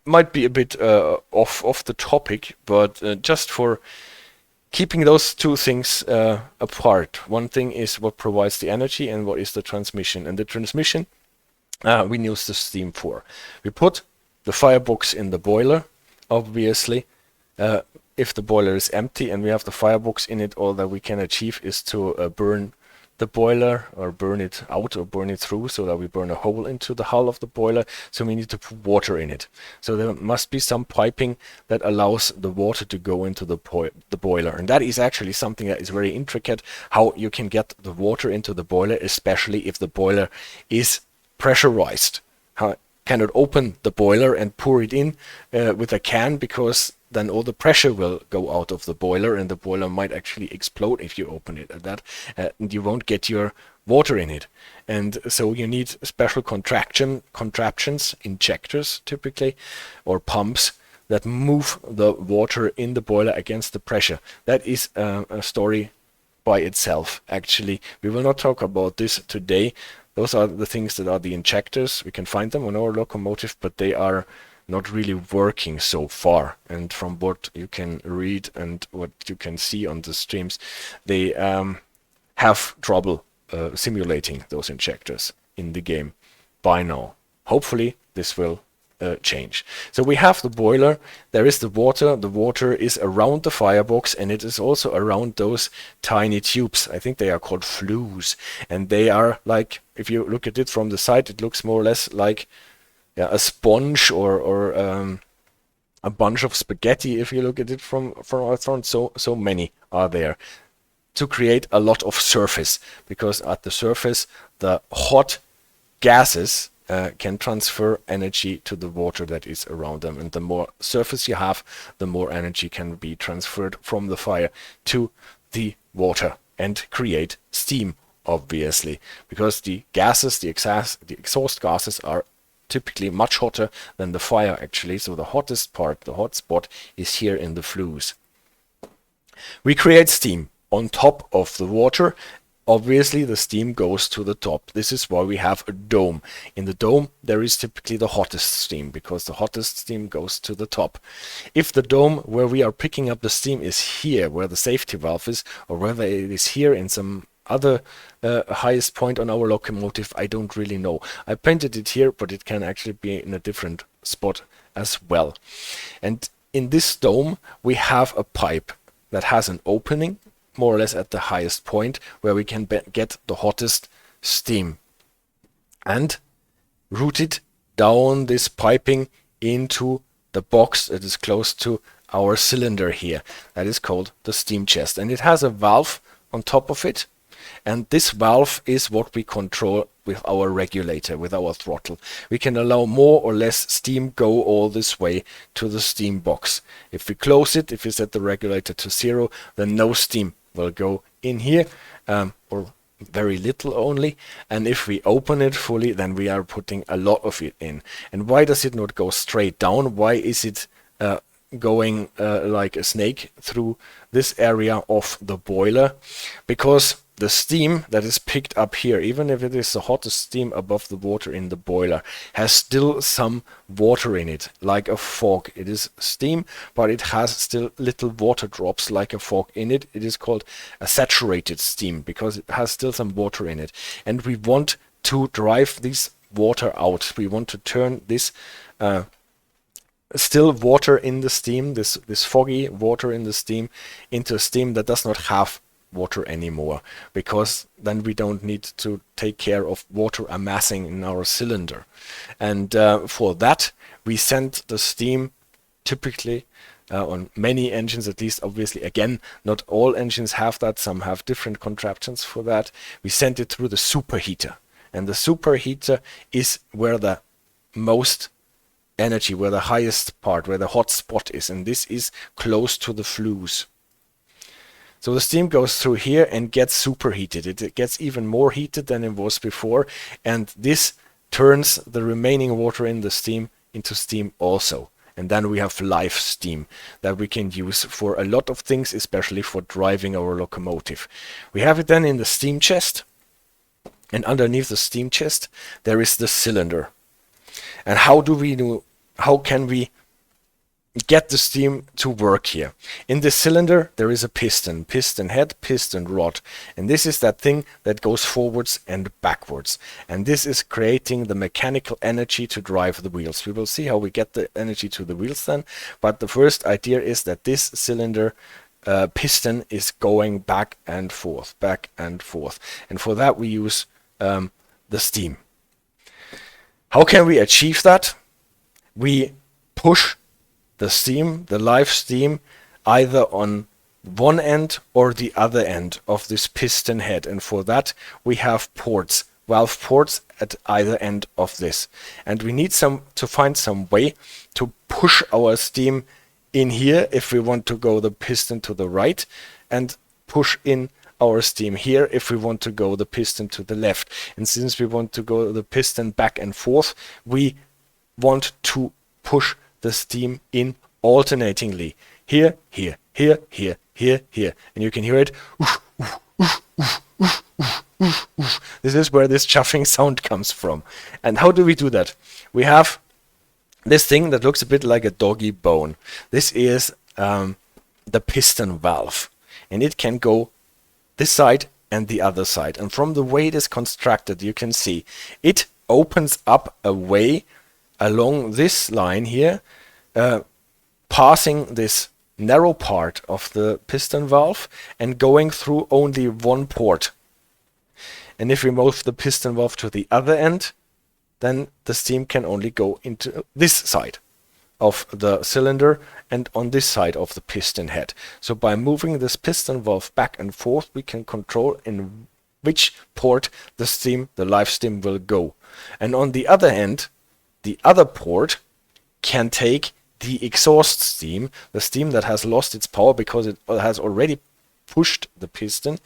might be a bit off the topic, but just for keeping those two things apart. One thing is what provides the energy and what is the transmission. And the transmission we use the steam for. We put the firebox in the boiler, obviously. If the boiler is empty and we have the firebox in it, all that we can achieve is to burn the boiler, or burn it out, or burn it through, so that we burn a hole into the hull of the boiler. So we need to put water in it. So there must be some piping that allows the water to go into the boiler. And that is actually something that is very intricate, how you can get the water into the boiler, especially if the boiler is pressurized. Cannot open the boiler and pour it in with a can, because then all the pressure will go out of the boiler and the boiler might actually explode if you open it at that, and you won't get your water in it. And so you need special contraptions, injectors typically, or pumps that move the water in the boiler against the pressure. That is a story by itself, actually. We will not talk about this today. Those are the things that are the injectors. We can find them on our locomotive, but they are not really working so far. And from what you can read and what you can see on the streams, they have trouble simulating those injectors in the game by now. Hopefully this will change. So we have the boiler, there is the water is around the firebox, and it is also around those tiny tubes. I think they are called flues, and they are like, if you look at it from the side, it looks more or less like a sponge or a bunch of spaghetti if you look at it from out front. So many are there to create a lot of surface, because at the surface the hot gases can transfer energy to the water that is around them, and the more surface you have, the more energy can be transferred from the fire to the water and create steam, obviously, because the gases, the exhaust gases are typically much hotter than the fire actually. So the hottest part, the hot spot, is here in the flues. We create steam on top of the water. Obviously the steam goes to the top. This is why we have a dome. In the dome there is typically the hottest steam, because the hottest steam goes to the top. If the dome where we are picking up the steam is here, where the safety valve is, or whether it is here in some other highest point on our locomotive, I don't really know. I painted it here, but it can actually be in a different spot as well. And in this dome we have a pipe that has an opening more or less at the highest point, where we can get the hottest steam and route it down this piping into the box that is close to our cylinder here. That is called the steam chest, and it has a valve on top of it, and this valve is what we control with our regulator, with our throttle. We can allow more or less steam go all this way to the steam box. If we close it, if we set the regulator to 0, then no steam will go in here, or very little only. And if we open it fully, then we are putting a lot of it in. And why does it not go straight down? Why is it going like a snake through this area of the boiler? Because the steam that is picked up here, even if it is the hottest steam above the water in the boiler, has still some water in it, like a fog. It is steam, but it has still little water drops like a fog in it. It is called a saturated steam because it has still some water in it. And we want to drive this water out. We want to turn this still water in the steam, this foggy water in the steam, into a steam that does not have water anymore, because then we don't need to take care of water amassing in our cylinder. And for that we send the steam, typically on many engines at least, obviously again not all engines have that, some have different contraptions for that, we send it through the superheater. And the superheater is where the most energy, where the highest part, where the hot spot is, and this is close to the flues. So the steam goes through here and gets superheated. It gets even more heated than it was before, and this turns the remaining water in the steam into steam also. And then we have live steam that we can use for a lot of things, especially for driving our locomotive. We have it then in the steam chest, and underneath the steam chest there is the cylinder. And how can we get the steam to work here? In the cylinder there is a piston head, piston rod, and this is that thing that goes forwards and backwards, and this is creating the mechanical energy to drive the wheels. We will see how we get the energy to the wheels then, but the first idea is that this cylinder piston is going back and forth, and for that we use the steam. How can we achieve that? We push the steam, the live steam, either on one end or the other end of this piston head, and for that we have ports, valve ports at either end of this, and we need to find some way to push our steam in here if we want to go the piston to the right, and push in our steam here if we want to go the piston to the left. And since we want to go the piston back and forth, we want to push the steam in alternatingly. Here, here, here, here, here, here. And you can hear it. This is where this chuffing sound comes from. And how do we do that? We have this thing that looks a bit like a doggy bone. This is the piston valve. And it can go this side and the other side. And from the way it is constructed, you can see it opens up a way along this line here, passing this narrow part of the piston valve and going through only one port. And if we move the piston valve to the other end, then the steam can only go into this side of the cylinder and on this side of the piston head. So by moving this piston valve back and forth, we can control in which port the steam, the live steam, will go. And on the other end, the other port can take the exhaust steam, the steam that has lost its power because it has already pushed the piston.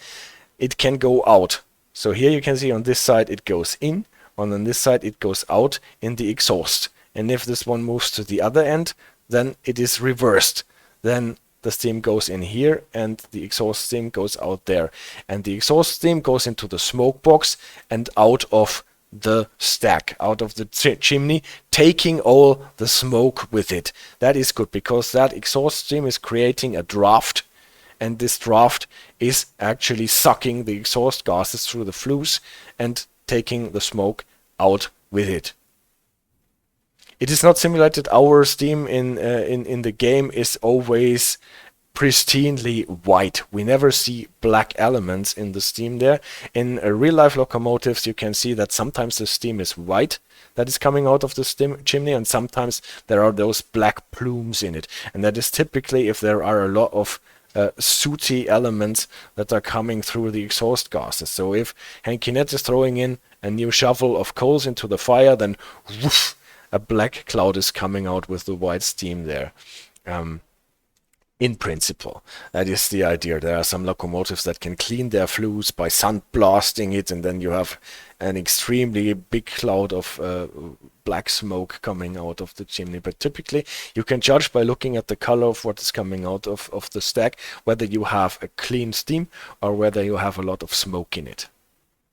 It can go out. So here you can see on this side it goes in, on this side it goes out in the exhaust. And if this one moves to the other end, then it is reversed. Then the steam goes in here and the exhaust steam goes out there. And the exhaust steam goes into the smoke box and out of the stack, out of the chimney, taking all the smoke with it. That is good because that exhaust steam is creating a draft, and this draft is actually sucking the exhaust gases through the flues and taking the smoke out with it. It is not simulated. Our steam in the game is always pristinely white. We never see black elements in the steam there. In real life locomotives you can see that sometimes the steam is white that is coming out of the steam chimney, and sometimes there are those black plumes in it, and that is typically if there are a lot of sooty elements that are coming through the exhaust gases. So if Henkinet is throwing in a new shovel of coals into the fire, then whoosh, a black cloud is coming out with the white steam there. in principle. That is the idea. There are some locomotives that can clean their flues by sandblasting it, and then you have an extremely big cloud of black smoke coming out of the chimney. But typically you can judge by looking at the color of what is coming out of the stack whether you have a clean steam or whether you have a lot of smoke in it.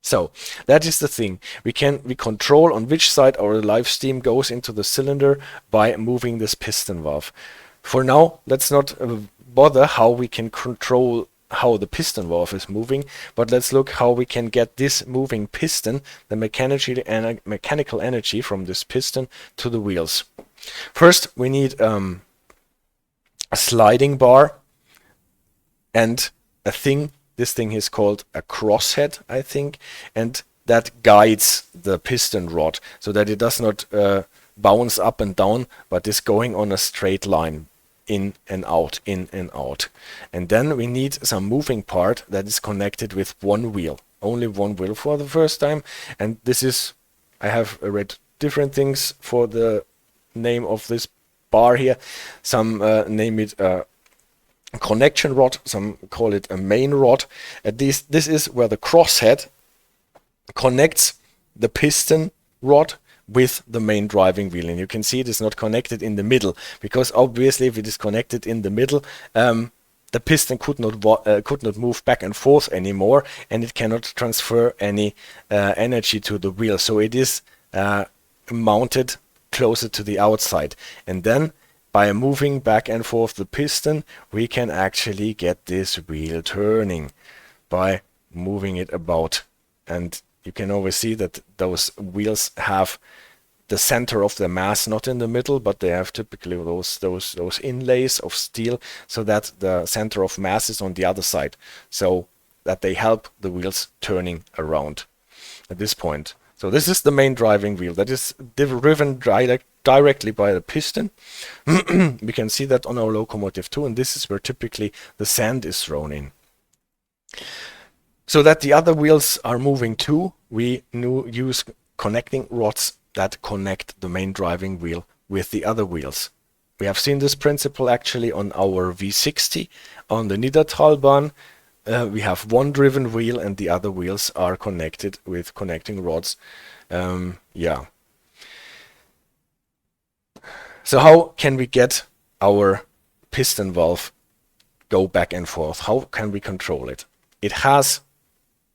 So that is the thing. We control on which side our live steam goes into the cylinder by moving this piston valve. For now, let's not bother how we can control how the piston valve is moving, but let's look how we can get this moving piston, the mechanical energy from this piston to the wheels. First, we need a sliding bar and a thing. This thing is called a crosshead, I think, and that guides the piston rod so that it does not bounce up and down, but is going on a straight line, in and out, in and out. And then we need some moving part that is connected with one wheel, only one wheel for the first time. And this is, I have read different things for the name of this bar here. Some name it a connection rod, some call it a main rod. This is where the crosshead connects the piston rod with the main driving wheel, and you can see it is not connected in the middle, because obviously if it is connected in the middle, the piston could not move back and forth anymore, and it cannot transfer any energy to the wheel. So it is mounted closer to the outside, and then by moving back and forth the piston, we can actually get this wheel turning by moving it about. And you can always see that those wheels have the center of the mass not in the middle, but they have typically those inlays of steel so that the center of mass is on the other side, so that they help the wheels turning around at this point. So this is the main driving wheel that is driven directly by the piston. We can see that on our locomotive too, and this is where typically the sand is thrown in. So that the other wheels are moving too, we use connecting rods that connect the main driving wheel with the other wheels. We have seen this principle actually on our V60 on the Niedertalbahn. We have one driven wheel and the other wheels are connected with connecting rods. Yeah. So how can we get our piston valve go back and forth? How can we control it? It has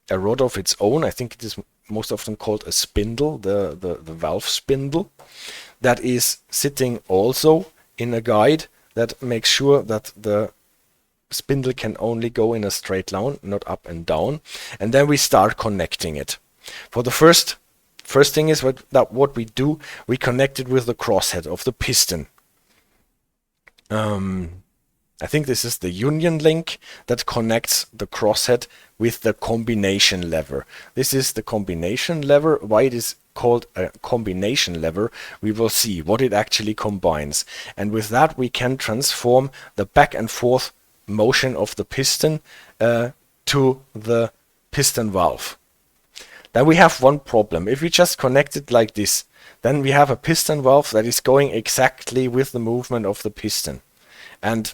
a rod of its own. I think it is most often called a spindle, the valve spindle, that is sitting also in a guide that makes sure that the spindle can only go in a straight line, not up and down. And then we start connecting it. For the first thing is what we do, we connect it with the crosshead of the piston. I think this is the union link that connects the crosshead with the combination lever. This is the combination lever. Why it is called a combination lever, we will see what it actually combines. And with that we can transform the back and forth motion of the piston to the piston valve. Then we have one problem. If we just connect it like this, then we have a piston valve that is going exactly with the movement of the piston. And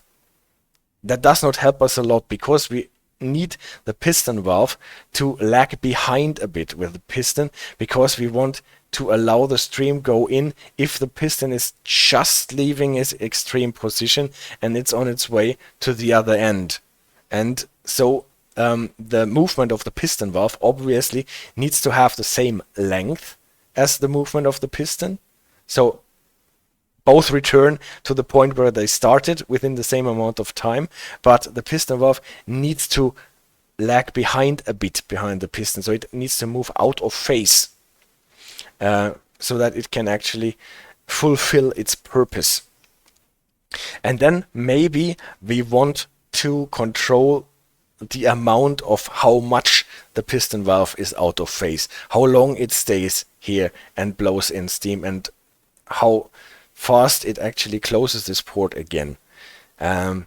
that does not help us a lot, because we need the piston valve to lag behind a bit with the piston, because we want to allow the stream go in if the piston is just leaving its extreme position and it's on its way to the other end. And so the movement of the piston valve obviously needs to have the same length as the movement of the piston. So both return to the point where they started within the same amount of time, but the piston valve needs to lag behind a bit behind the piston, so it needs to move out of phase so that it can actually fulfill its purpose. And then maybe we want to control the amount of how much the piston valve is out of phase, how long it stays here and blows in steam, and how fast it actually closes this port again. And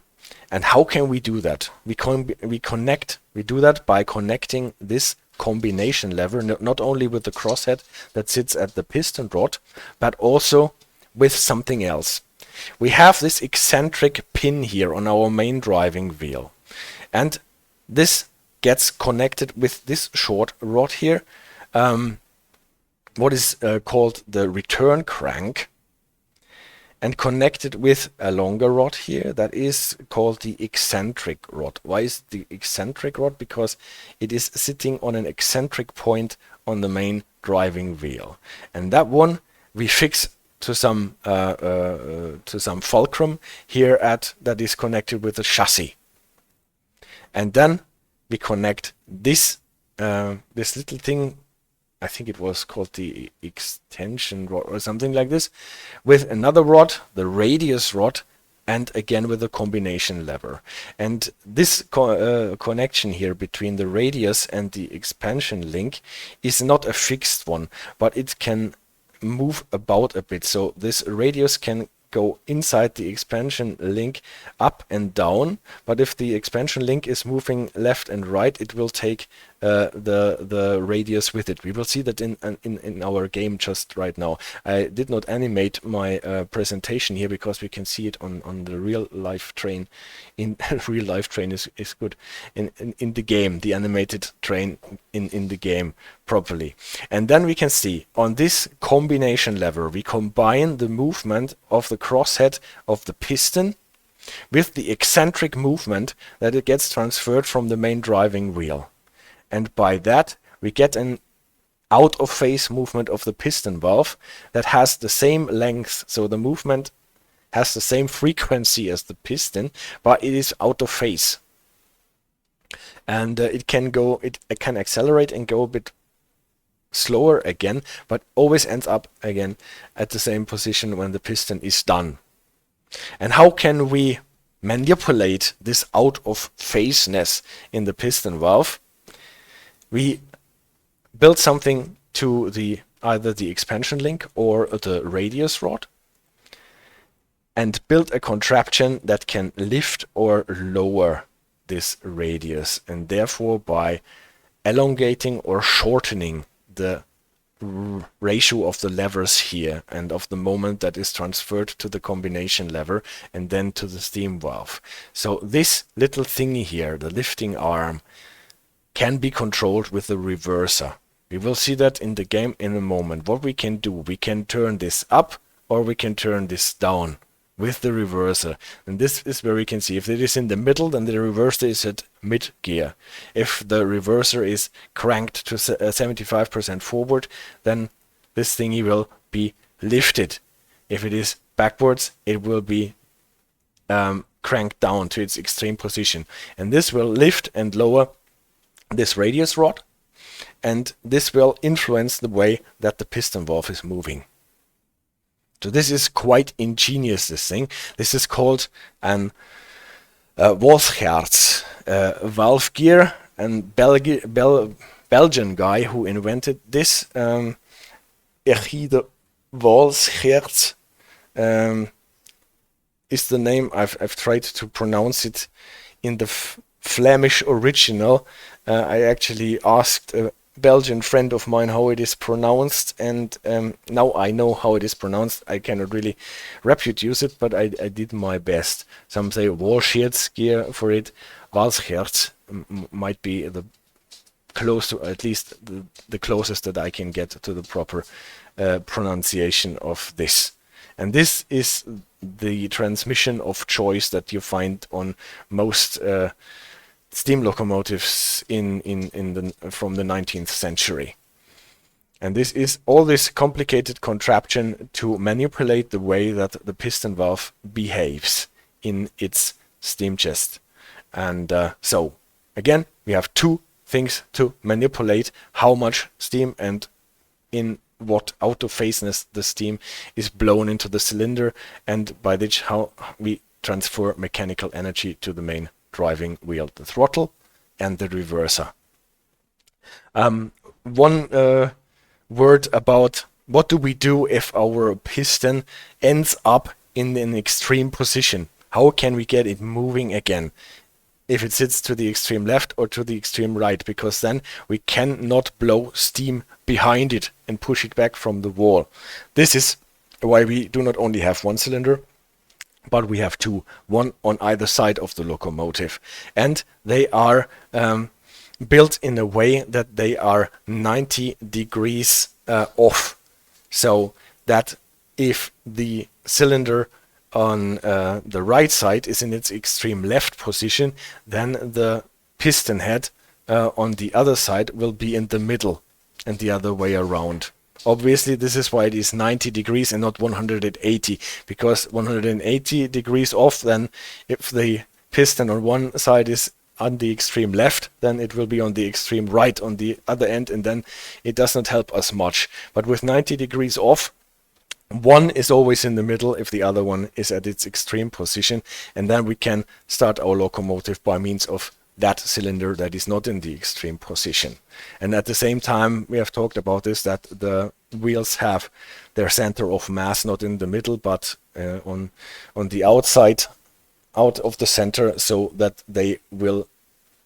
how can we do that? We do that by connecting this combination lever not only with the crosshead that sits at the piston rod, but also with something else. we have this eccentric pin here on our main driving wheel, and this gets connected with this short rod here, what is called the return crank, and connected with a longer rod here that is called the eccentric rod. Why is the eccentric rod? Because it is sitting on an eccentric point on the main driving wheel, and that one we fix to some fulcrum here that is connected with the chassis, and then we connect this this little thing, I think it was called the extension rod or something like this, with another rod, the radius rod, and again with a combination lever. And this connection here between the radius and the expansion link is not a fixed one, but it can move about a bit. So this radius can go inside the expansion link up and down, but if the expansion link is moving left and right, it will take the radius with it. We will see that in our game just right now. I did not animate my presentation here because we can see it on the real life train. In real life train is good in the game, the animated train in the game properly. And then we can see on this combination lever we combine the movement of the crosshead of the piston with the eccentric movement that it gets transferred from the main driving wheel. And by that we get an out of phase movement of the piston valve that has the same length, so the movement has the same frequency as the piston, but it is out of phase. And it can accelerate and go a bit slower again, but always ends up again at the same position when the piston is done. And how can we manipulate this out of phaseness in the piston valve? We build something to either the expansion link or the radius rod, and build a contraption that can lift or lower this radius, and therefore by elongating or shortening the ratio of the levers here and of the moment that is transferred to the combination lever and then to the steam valve. So this little thingy here, the lifting arm, can be controlled with the reverser. We will see that in the game in a moment. What we can do, we can turn this up or we can turn this down with the reverser. And this is where we can see if it is in the middle, then the reverser is at mid gear. If the reverser is cranked to 75% forward, then this thingy will be lifted. If it is backwards, it will be cranked down to its extreme position. And this will lift and lower this radius rod, and this will influence the way that the piston valve is moving. So this is quite ingenious, this thing. This is called an Walschaerts valve gear, and Belgian guy who invented this, Walschaerts is the name. I've tried to pronounce it in the Flemish original. I actually asked a Belgian friend of mine how it is pronounced, and now I know how it is pronounced. I cannot really reproduce it, but I did my best. Some say Walschearts gear for it. Walschaerts might be the close to, at least the closest that I can get to the proper pronunciation of this. And this is the transmission of choice that you find on most steam locomotives from the 19th century. And this is all this complicated contraption to manipulate the way that the piston valve behaves in its steam chest. And so again, we have two things to manipulate: how much steam and in what out of phaseness the steam is blown into the cylinder, and by which how we transfer mechanical energy to the main driving wheel, the throttle and the reverser. One word about what do we do if our piston ends up in an extreme position. How can we get it moving again if it sits to the extreme left or to the extreme right? Because then we cannot blow steam behind it and push it back from the wall. This is why we do not only have one cylinder, but we have two, one on either side of the locomotive, and they are built in a way that they are 90 degrees off, so that if the cylinder on the right side is in its extreme left position, then the piston head on the other side will be in the middle and the other way around. Obviously, this is why it is 90 degrees and not 180, because 180 degrees off, then if the piston on one side is on the extreme left, then it will be on the extreme right on the other end, and then it does not help us much. But with 90 degrees off, one is always in the middle if the other one is at its extreme position, and then we can start our locomotive by means of that cylinder that is not in the extreme position. And at the same time, we have talked about this, that the wheels have their center of mass not in the middle, but on the outside, out of the center, so that they will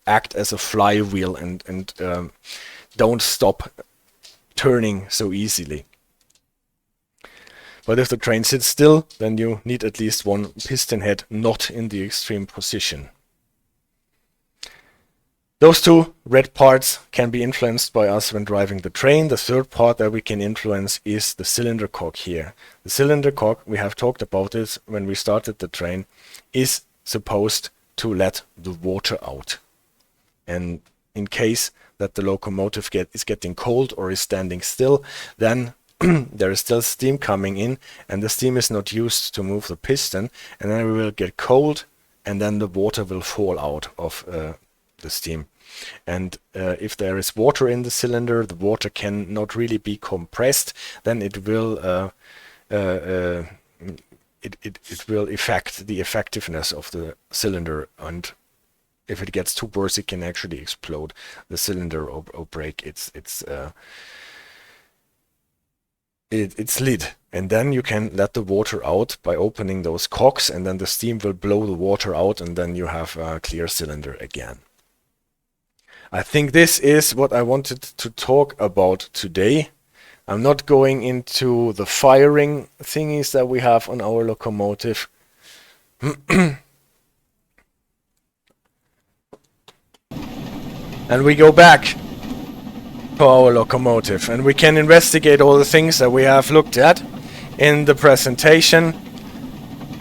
act as a flywheel and don't stop turning so easily. But if the train sits still, then you need at least one piston head not in the extreme position. Those two red parts can be influenced by us when driving the train. The third part that we can influence is the cylinder cock here. The cylinder cock, we have talked about it when we started the train, is supposed to let the water out. And in case that the locomotive is getting cold or is standing still, then there is still steam coming in, and the steam is not used to move the piston, and then we will get cold, and then the water will fall out of the steam. And if there is water in the cylinder, the water can not really be compressed, then it will it will affect the effectiveness of the cylinder, and if it gets too worse, it can actually explode the cylinder or break its lid. And then you can let the water out by opening those cocks, and then the steam will blow the water out, and then you have a clear cylinder again. I think this is what I wanted to talk about today. I'm not going into the firing thingies that we have on our locomotive. And we go back to our locomotive, and we can investigate all the things that we have looked at in the presentation.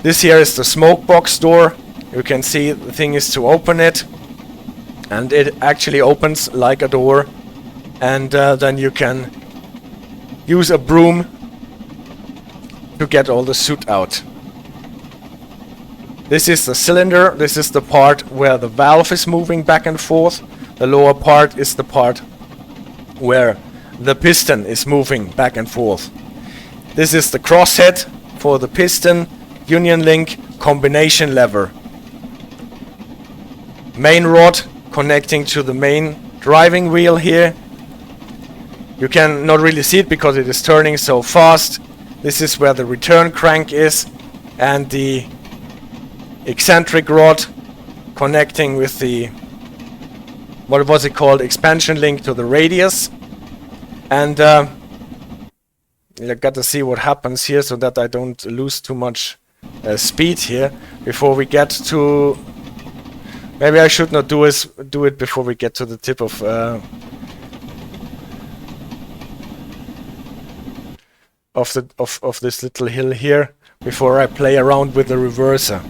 This here is the Smokebox door. You can see the thing is to open it, and it actually opens like a door, and then you can use a broom to get all the soot out. This is the cylinder. This is the part where the valve is moving back and forth. The lower part is the part where the piston is moving back and forth. This is the crosshead for the piston, union link, combination lever. Main rod connecting to the main driving wheel here. You can not really see it because it is turning so fast. This is where the return crank is, and the eccentric rod connecting with the, what was it called, expansion link to the radius. And you got to see what happens here so that I don't lose too much speed here before we get to. Maybe I should not do it before we get to the tip of this little hill here, before I play around with the reverser.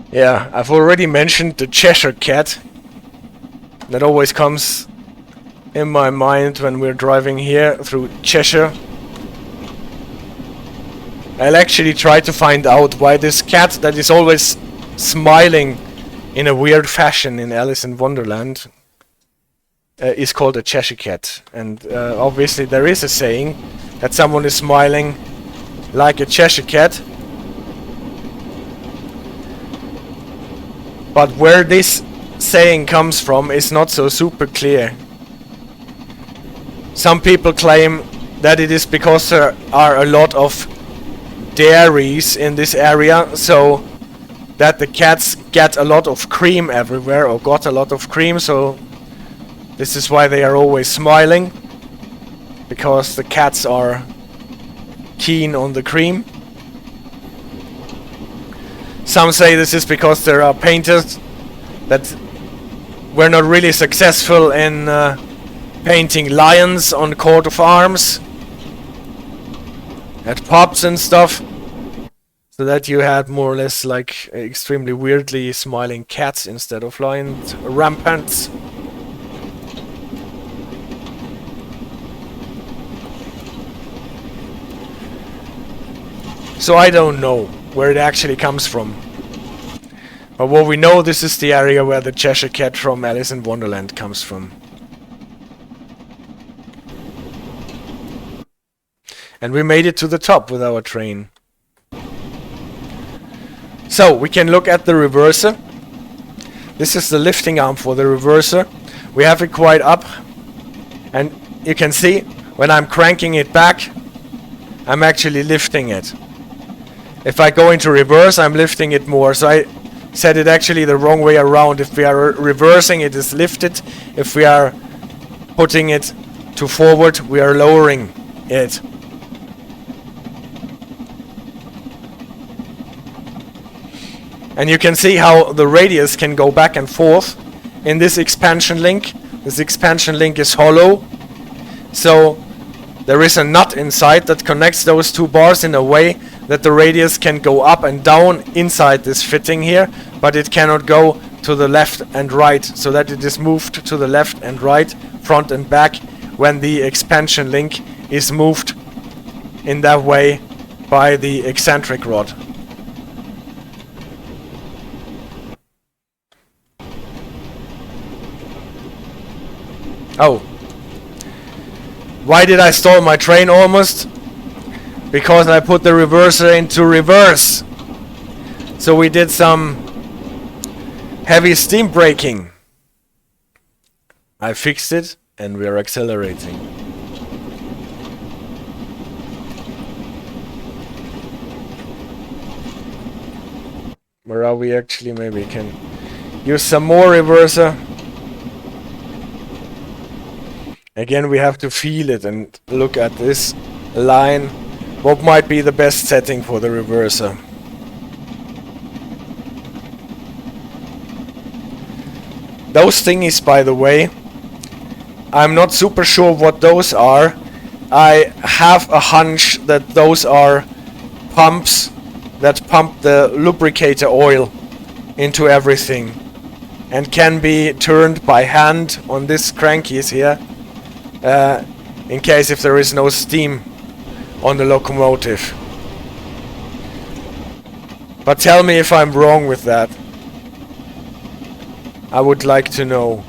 Yeah, I've already mentioned the Cheshire cat. That always comes in my mind when we're driving here through Cheshire. I'll actually try to find out why this cat that is always smiling in a weird fashion in Alice in Wonderland is called a Cheshire cat. And obviously there is a saying that someone is smiling like a Cheshire cat. But where this saying comes from is not so super clear. Some people claim that it is because there are a lot of dairies in this area, so that the cats get a lot of cream everywhere, or got a lot of cream, so this is why they are always smiling, because the cats are keen on the cream. Some say this is because there are painters that were not really successful in painting lions on coat of arms at pubs and stuff, so that you had more or less like extremely weirdly smiling cats instead of lions rampants. So I don't know where it actually comes from. But what we know, this is the area where the Cheshire Cat from Alice in Wonderland comes from. And we made it to the top with our train. So, we can look at the reverser. This is the lifting arm for the reverser. We have it quite up. And you can see, when I'm cranking it back, I'm actually lifting it. If I go into reverse, I'm lifting it more. So I said it actually the wrong way around. If we are reversing, it is lifted. If we are putting it to forward, we are lowering it. And you can see how the radius can go back and forth in this expansion link. This expansion link is hollow. So there is a nut inside that connects those two bars in a way that the radius can go up and down inside this fitting here, but it cannot go to the left and right, so that it is moved to the left and right, front and back, when the expansion link is moved in that way by the eccentric rod. Oh. Why did I stall my train almost? Because I put the reverser into reverse. So we did some heavy steam braking. I fixed it and we are accelerating. Where are we actually? Maybe we can use some more reverser. Again, we have to feel it and look at this line. What might be the best setting for the reverser? Those thingies, by the way, I'm not super sure what those are. I have a hunch that those are pumps that pump the lubricator oil into everything and can be turned by hand on this crankies here. In case if there is no steam on the locomotive. But tell me if I'm wrong with that. I would like to know.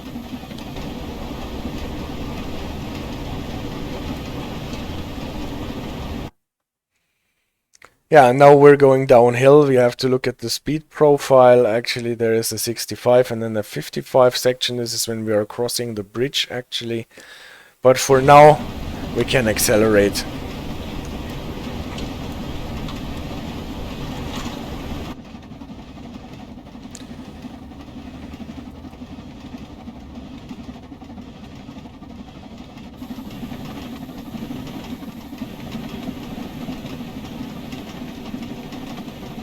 Yeah, now we're going downhill. We have to look at the speed profile. Actually, there is a 65 and then a 55 section. This is when we are crossing the bridge, actually. But for now, we can accelerate.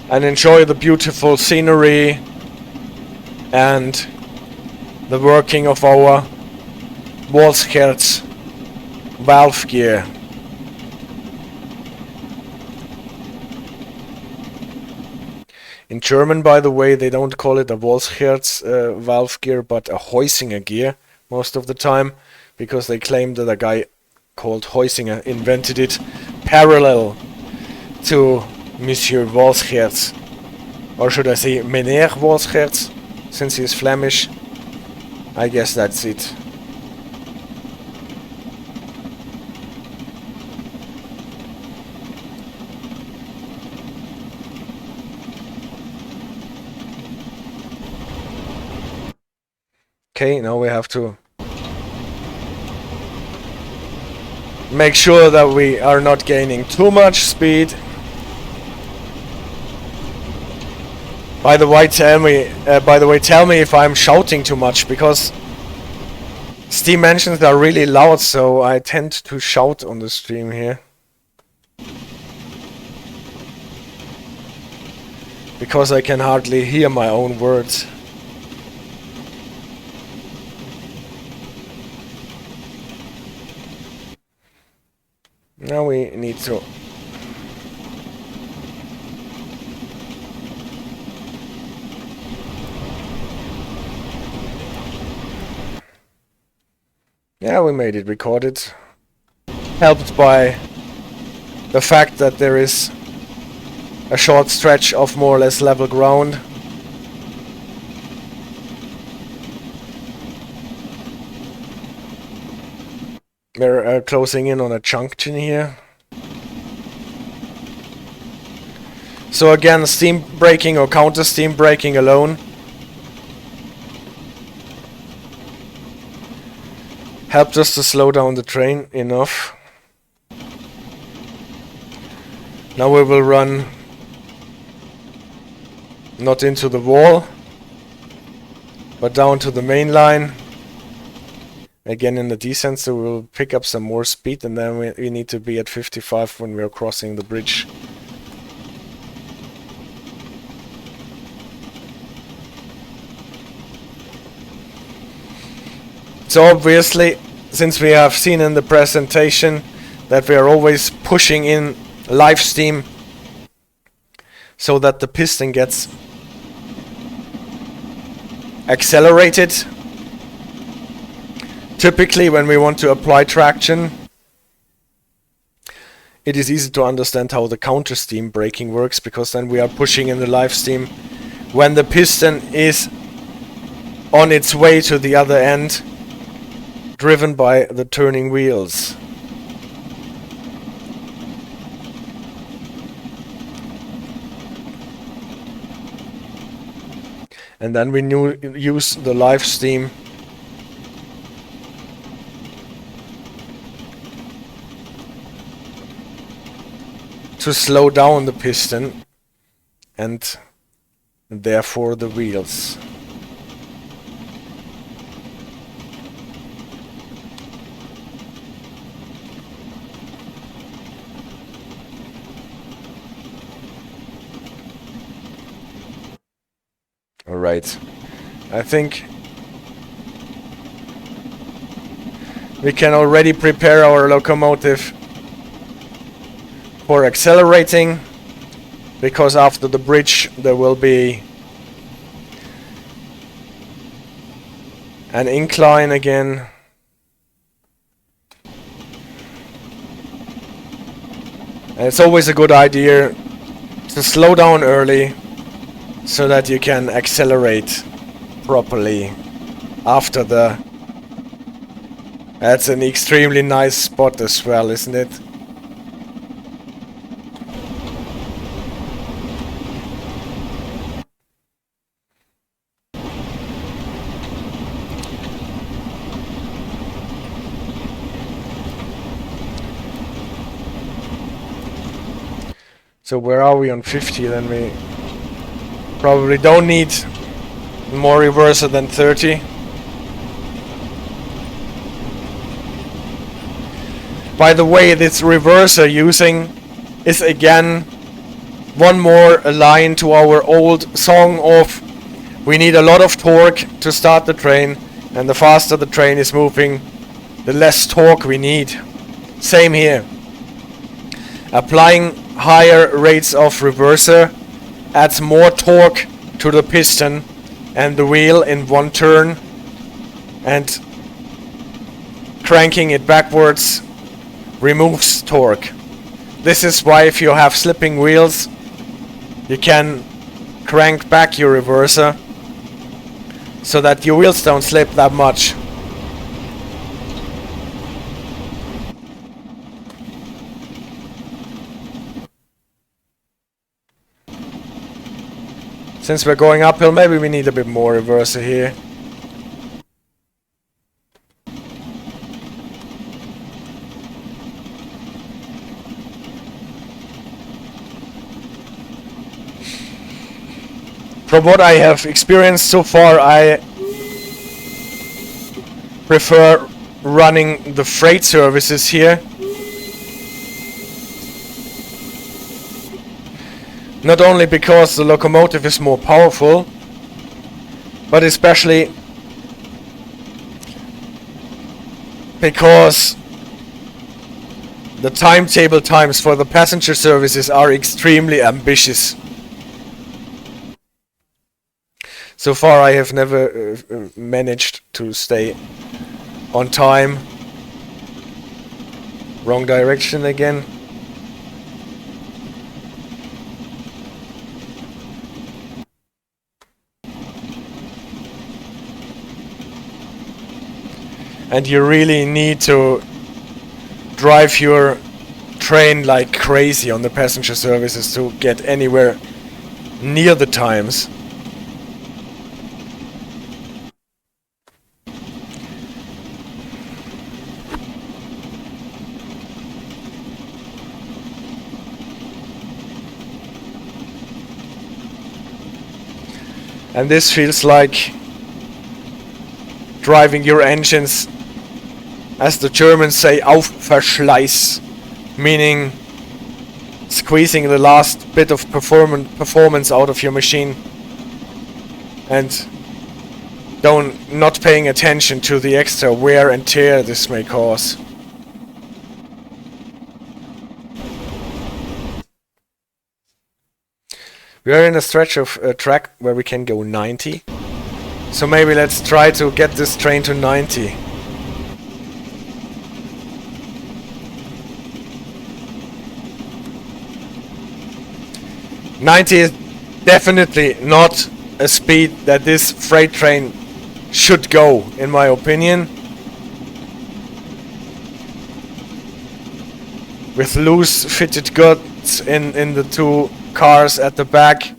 And enjoy the beautiful scenery and the working of our Walschaerts valve gear. In German, by the way, they don't call it a Walschaerts valve gear, but a Heusinger gear most of the time, because they claim that a guy called Heusinger invented it parallel to Monsieur Walschaerts. Or should I say Meneer Walschaerts, since he is Flemish. I guess that's it. Okay, now we have to make sure that we are not gaining too much speed. By the way, tell me if I'm shouting too much, because Steam engines are really loud, so I tend to shout on the stream here. Because I can hardly hear my own words. Now we need to... Yeah, we made it recorded. Helped by the fact that there is a short stretch of more or less level ground. We're closing in on a junction here. So again, steam braking or counter steam braking alone helped us to slow down the train enough. Now we will run not into the wall, but down to the main line. Again in the descent, so we'll pick up some more speed, and then we need to be at 55 when we're crossing the bridge. So obviously, since we have seen in the presentation that we are always pushing in live steam so that the piston gets accelerated. Typically when we want to apply traction, it is easy to understand how the counter steam braking works, because then we are pushing in the live steam when the piston is on its way to the other end, driven by the turning wheels. And then we use the live steam to slow down the piston and therefore the wheels. Alright, I think we can already prepare our locomotive for accelerating, because after the bridge there will be an incline again. And it's always a good idea to slow down early so that you can accelerate properly after the... That's an extremely nice spot as well, isn't it? So where are we on 50? Then we probably don't need more reverser than 30. By the way, this reverser using is again one more line to our old song of we need a lot of torque to start the train, and the faster the train is moving, the less torque we need. Same here. Applying higher rates of reverser adds more torque to the piston and the wheel in one turn, and cranking it backwards removes torque. This is why if you have slipping wheels, you can crank back your reverser so that your wheels don't slip that much. Since we're going uphill, maybe we need a bit more reverser here. From what I have experienced so far, I prefer running the freight services here. Not only because the locomotive is more powerful, but especially because the timetable times for the passenger services are extremely ambitious. So far I have never managed to stay on time. Wrong direction again. And you really need to drive your train like crazy on the passenger services to get anywhere near the times. And this feels like driving your engines, as the Germans say, auf Verschleiß, meaning squeezing the last bit of performance out of your machine and not paying attention to the extra wear and tear this may cause. We are in a stretch of track where we can go 90. So maybe let's try to get this train to 90. '90 is definitely not a speed that this freight train should go, in my opinion. With loose fitted goods in the two cars at the back,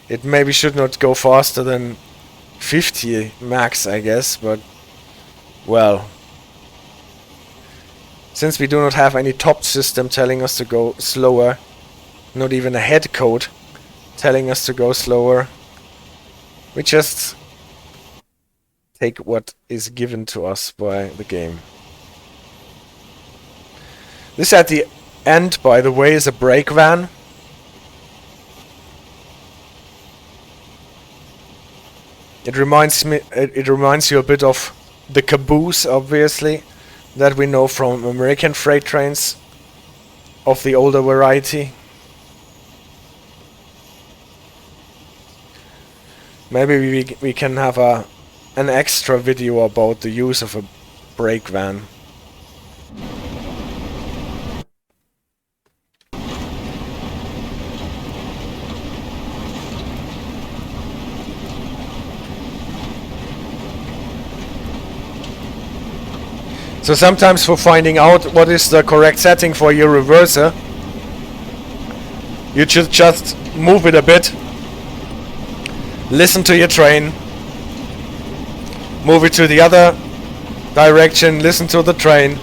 it maybe should not go faster than 50 max, I guess, but well, since we do not have any top system telling us to go slower, not even a head code telling us to go slower, we just take what is given to us by the game. This at the end, by the way, is a brake van. It reminds you a bit of the caboose, obviously, that we know from American freight trains of the older variety. Maybe we can have an extra video about the use of a brake van. So sometimes for finding out what is the correct setting for your reverser, you should just move it a bit, listen to your train, move it to the other direction, listen to the train,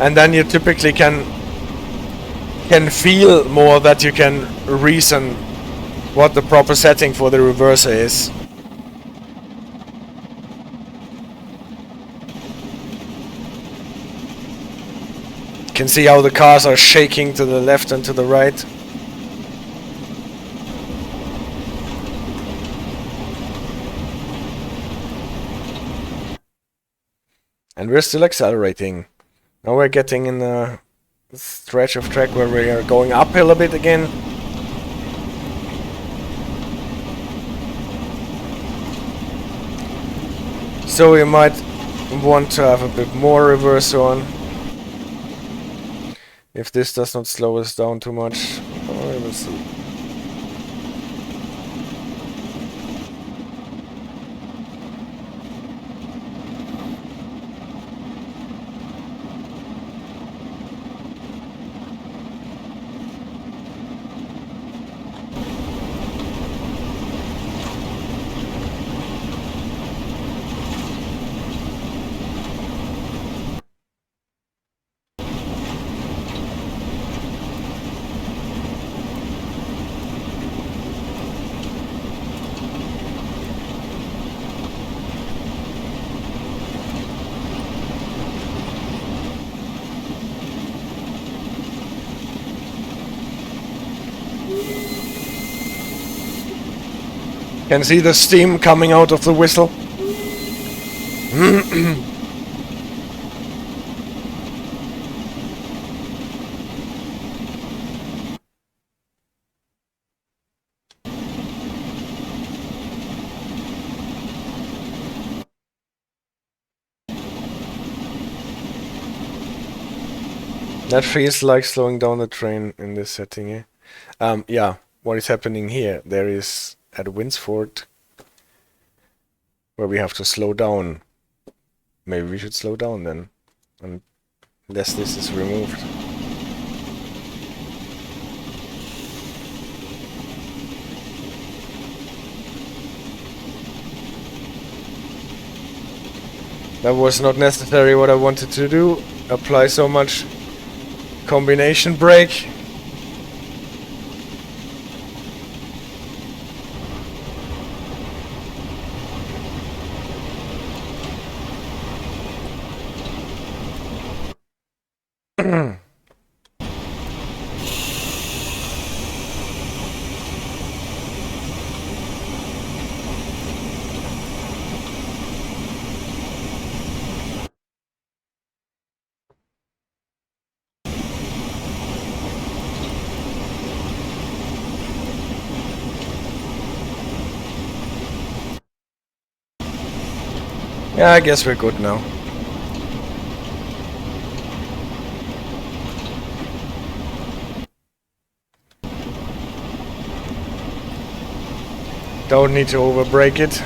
and then you typically can feel more that you can reason what the proper setting for the reverser is. You can see how the cars are shaking to the left and to the right. And we're still accelerating. Now we're getting in a stretch of track where we are going uphill a bit again. So you might want to have a bit more reverse on. If this does not slow us down too much. Oh, we'll see. Can see the steam coming out of the whistle. That feels like slowing down the train in this setting, eh? Yeah, what is happening here? There is at Winsford where we have to slow down. Maybe we should slow down then, unless this is removed. That was not necessarily what I wanted to do. Apply so much combination brake. Yeah, I guess we're good now. Don't need to overbrake it.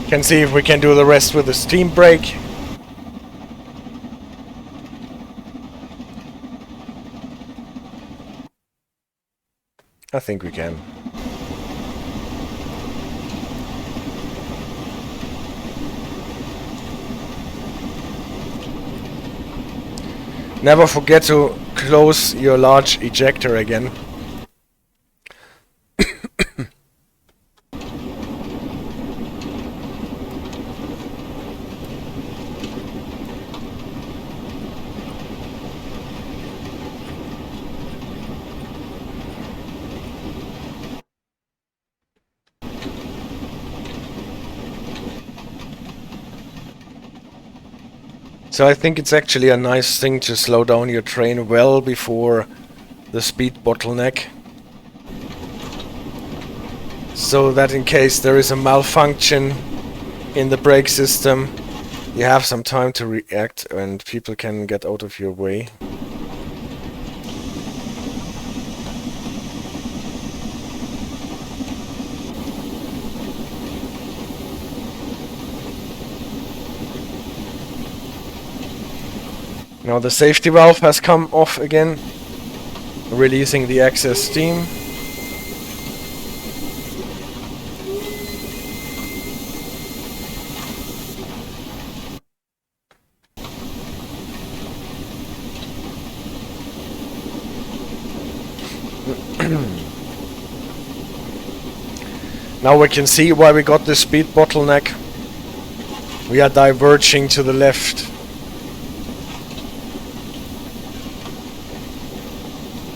Can see if we can do the rest with the steam brake. I think we can. Never forget to close your large ejector again. So I think it's actually a nice thing to slow down your train well before the speed bottleneck. So that in case there is a malfunction in the brake system, you have some time to react and people can get out of your way. Now the safety valve has come off again, releasing the excess steam. Now we can see why we got the speed bottleneck. We are diverging to the left.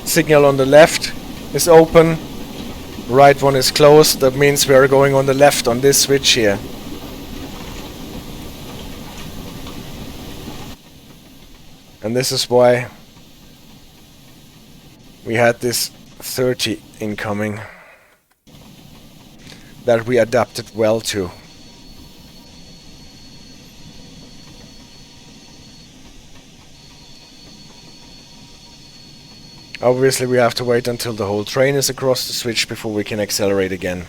Signal on the left is open, right one is closed. That means we are going on the left on this switch here. And this is why we had this 30 incoming that we adapted well to. Obviously we have to wait until the whole train is across the switch before we can accelerate again.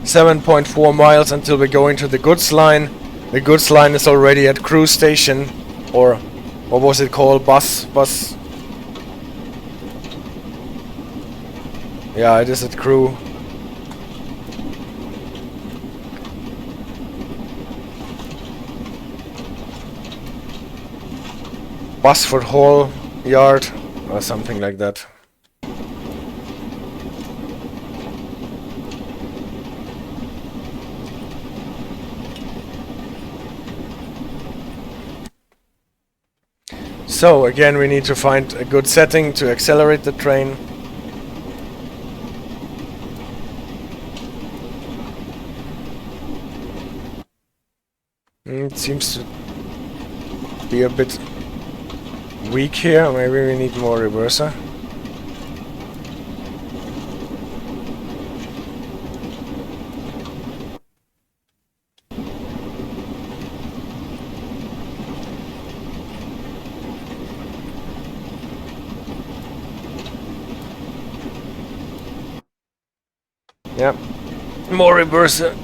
7.4 miles until we go into the goods line. The goods line is already at Crewe station, or what was it called? Bus. Yeah, it is at Crewe. Basford Hall Yard, or something like that. So again, we need to find a good setting to accelerate the train. It seems to be a bit weak here. Maybe we need more reverser. Yep, more reverser.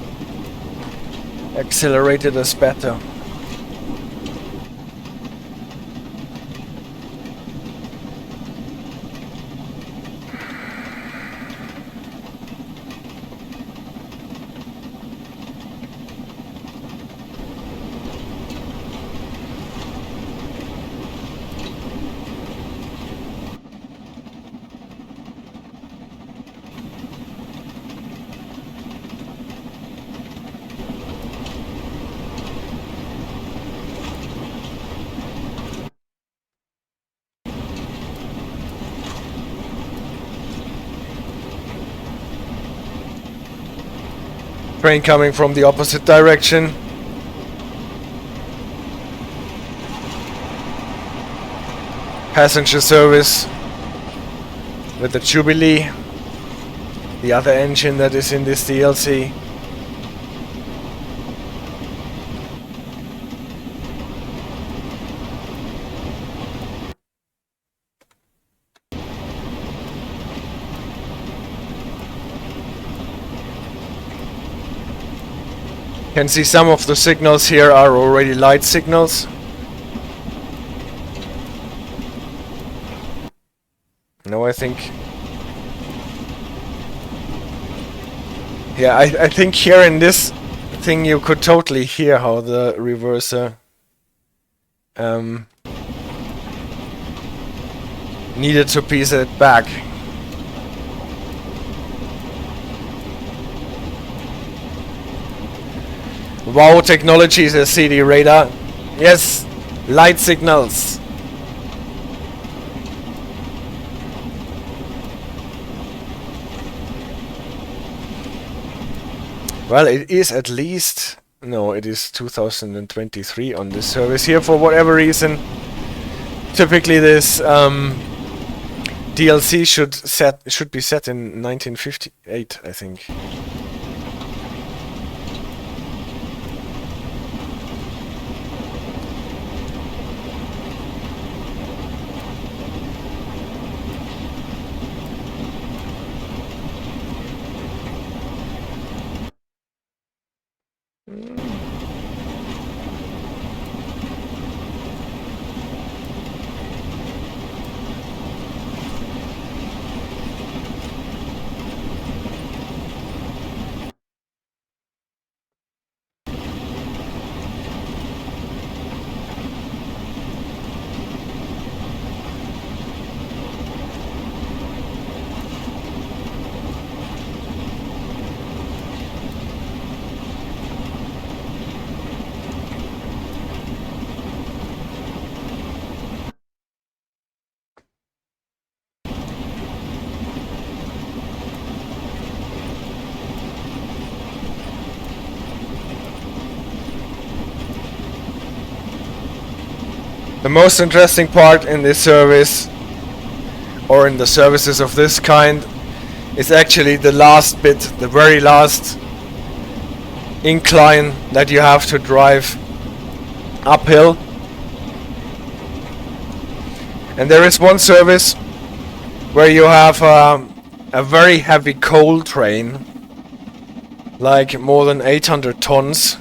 Accelerated is better. Train coming from the opposite direction. Passenger service with the Jubilee, the other engine that is in this DLC. Can see some of the signals here are already light signals. No, I think... Yeah, I think here in this thing you could totally hear how the reverser needed to piece it back. Wow, technology is a CD radar. Yes, light signals. Well, it is at least... No, it is 2023 on this service here for whatever reason. Typically this DLC should be set in 1958, I think. The most interesting part in this service, or in the services of this kind, is actually the last bit, the very last incline that you have to drive uphill. And there is one service where you have a very heavy coal train like more than 800 tons.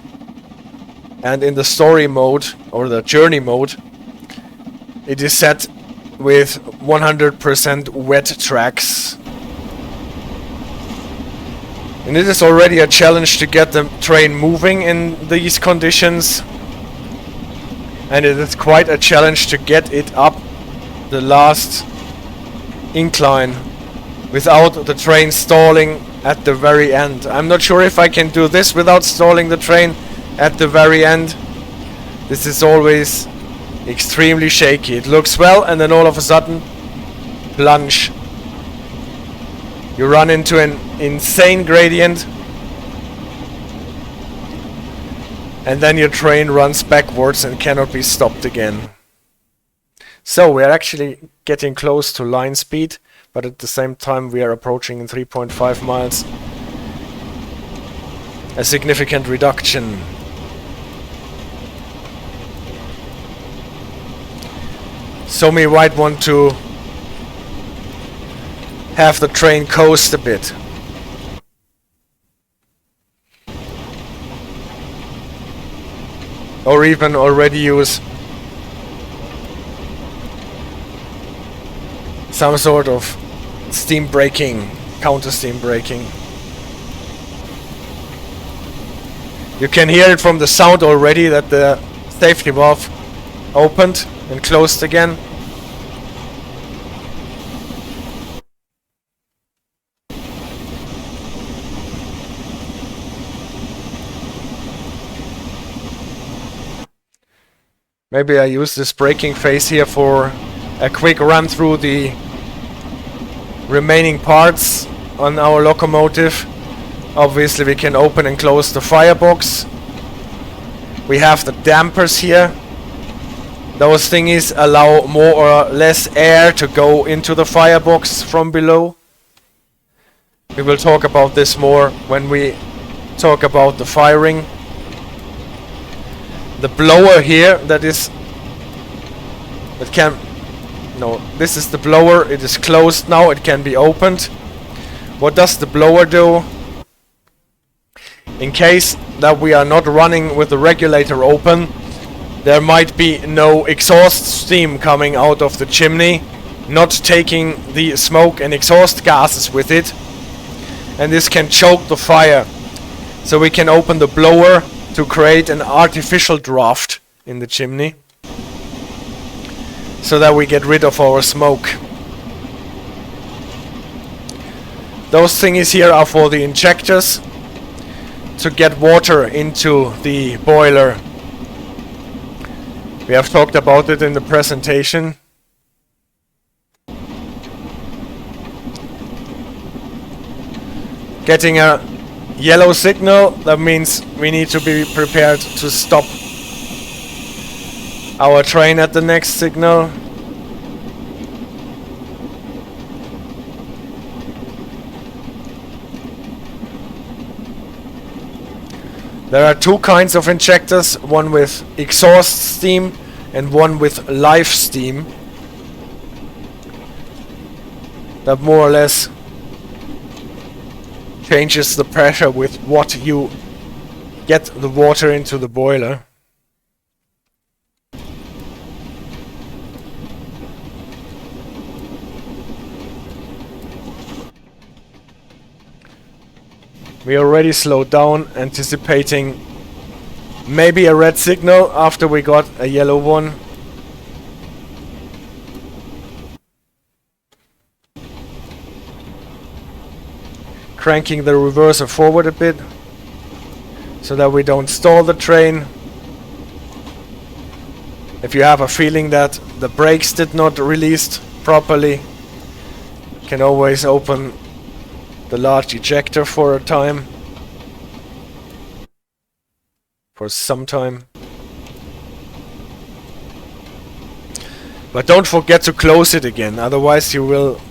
And in the story mode, or the journey mode, it is set with 100% wet tracks. And it is already a challenge to get the train moving in these conditions. And it is quite a challenge to get it up the last incline without the train stalling at the very end. I'm not sure if I can do this without stalling the train at the very end. This is always extremely shaky. It looks well, and then all of a sudden, plunge. You run into an insane gradient, and then your train runs backwards and cannot be stopped again. So we're actually getting close to line speed, but at the same time we are approaching in 3.5 miles. A significant reduction. So we might want to have the train coast a bit. Or even already use some sort of steam braking, counter steam braking. You can hear it from the sound already that the safety valve opened and closed again. Maybe I use this braking phase here for a quick run through the remaining parts on our locomotive. Obviously we can open and close the firebox. We have the dampers here. Those thingies allow more or less air to go into the firebox from below. We will talk about this more when we talk about the firing. The blower here, this is the blower. It is closed now, it can be opened. What does the blower do? In case that we are not running with the regulator open, there might be no exhaust steam coming out of the chimney, not taking the smoke and exhaust gases with it, and this can choke the fire. So we can open the blower to create an artificial draft in the chimney, so that we get rid of our smoke. Those thingies here are for the injectors, to get water into the boiler. We have talked about it in the presentation. Getting a yellow signal, that means we need to be prepared to stop our train at the next signal. There are two kinds of injectors, one with exhaust steam and one with live steam. That more or less changes the pressure with what you get the water into the boiler. We already slowed down, anticipating maybe a red signal after we got a yellow one. Cranking the reverser forward a bit so that we don't stall the train. If you have a feeling that the brakes did not release properly, you can always open the large ejector for a time. For some time. But don't forget to close it again, otherwise you will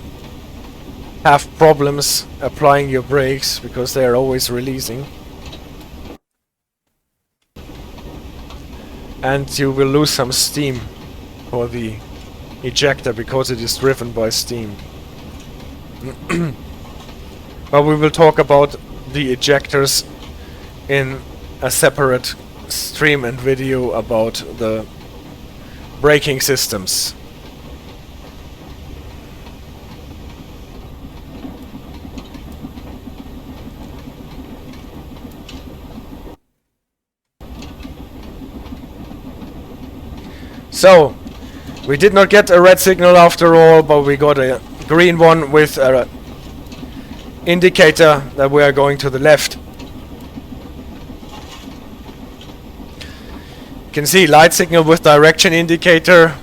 have problems applying your brakes, because they are always releasing. And you will lose some steam for the ejector, because it is driven by steam. But we will talk about the ejectors in a separate stream and video about the braking systems. So, we did not get a red signal after all, but we got a green one with an indicator that we are going to the left. You can see light signal with direction indicator.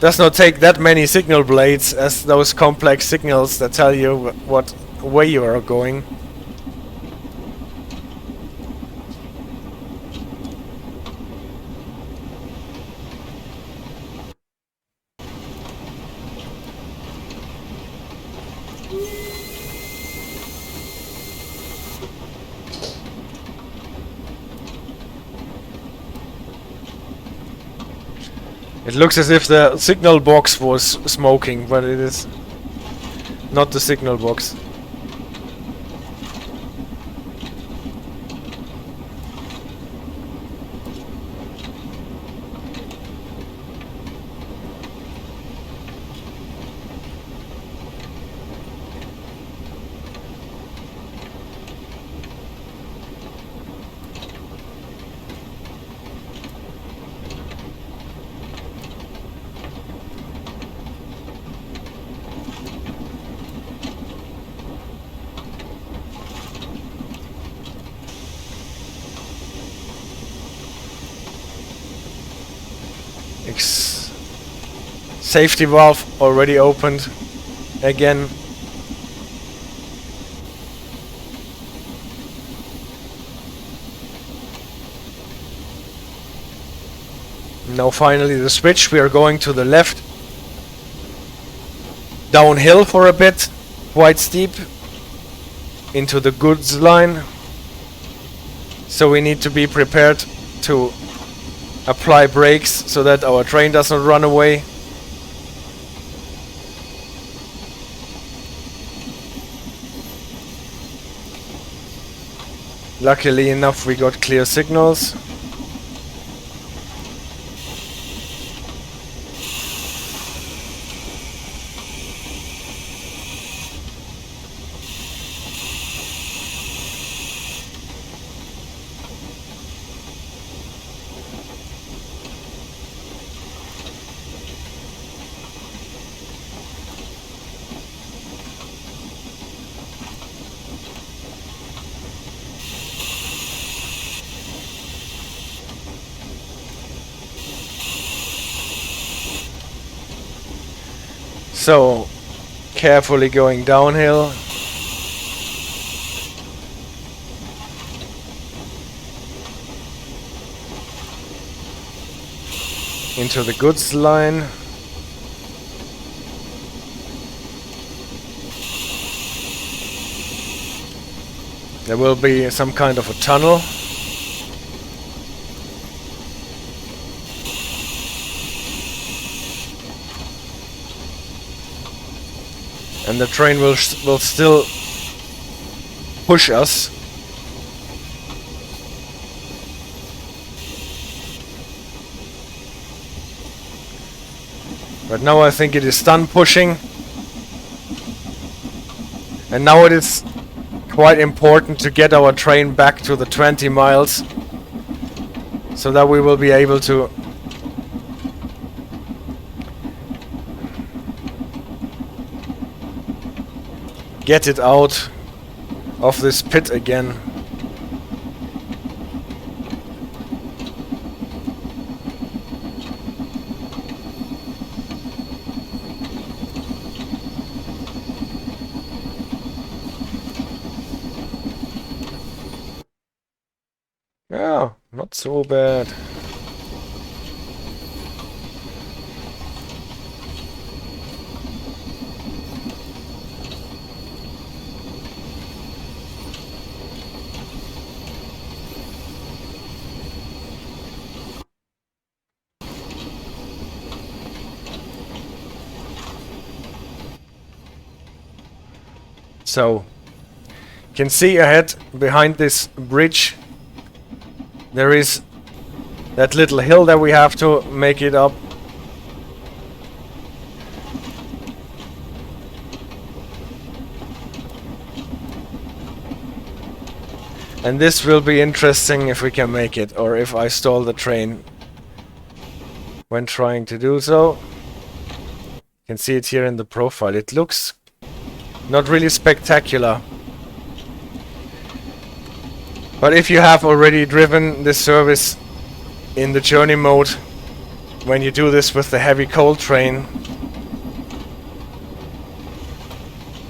Does not take that many signal blades as those complex signals that tell you what way you are going. It looks as if the signal box was smoking, but it is not the signal box. Safety valve already opened again. Now finally the switch, we are going to the left. Downhill for a bit, quite steep, into the goods line. So we need to be prepared to apply brakes so that our train does not run away. Luckily enough we got clear signals. So, carefully going downhill. Into the goods line. There will be some kind of a tunnel. And the train will still push us. But now I think it is done pushing. And now it is quite important to get our train back to the 20 miles. So that we will be able to get it out of this pit again. Yeah, not so bad. So, can see ahead behind this bridge there is that little hill that we have to make it up. And this will be interesting if we can make it, or if I stall the train when trying to do so. You can see it here in the profile. It looks not really spectacular. But if you have already driven this service in the journey mode, when you do this with the heavy coal train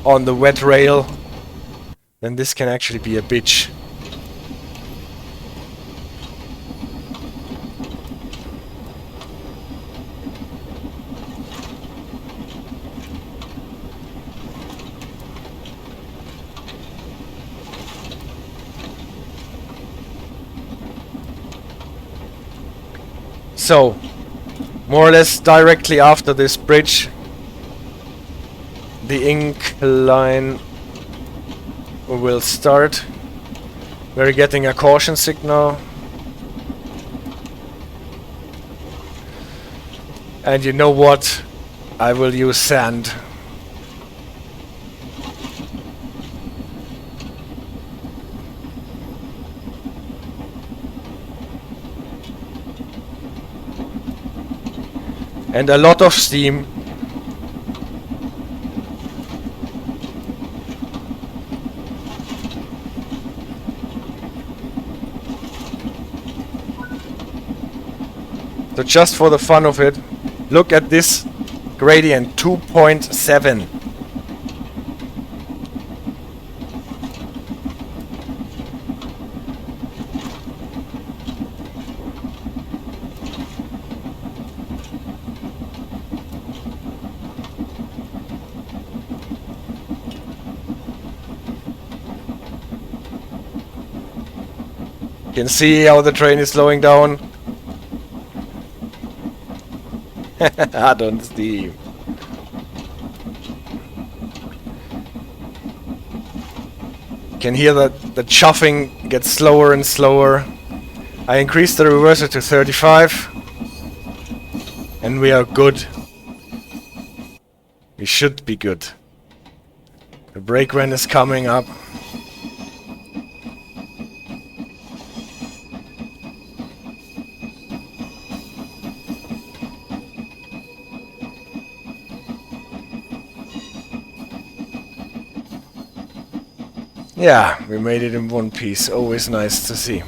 on the wet rail, then this can actually be a bitch. So, more or less directly after this bridge, the incline will start. We're getting a caution signal. And you know what? I will use sand. And a lot of steam. So just for the fun of it, look at this gradient, 2.7. You can see how the train is slowing down. Add-on steam. You can hear that the chuffing gets slower and slower. I increased the reverser to 35. And we are good. We should be good. The brake run is coming up. Yeah, we made it in one piece. Always nice to see.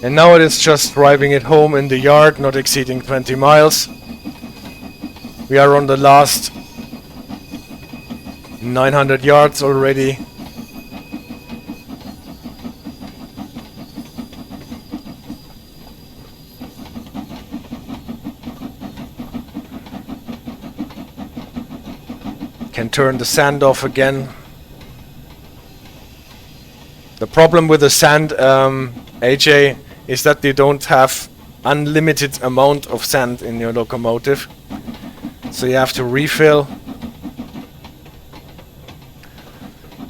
And now it is just driving it home in the yard, not exceeding 20 miles. We are on the last 900 yards already. Can turn the sand off again. The problem with the sand, AJ, is that you don't have unlimited amount of sand in your locomotive. So you have to refill.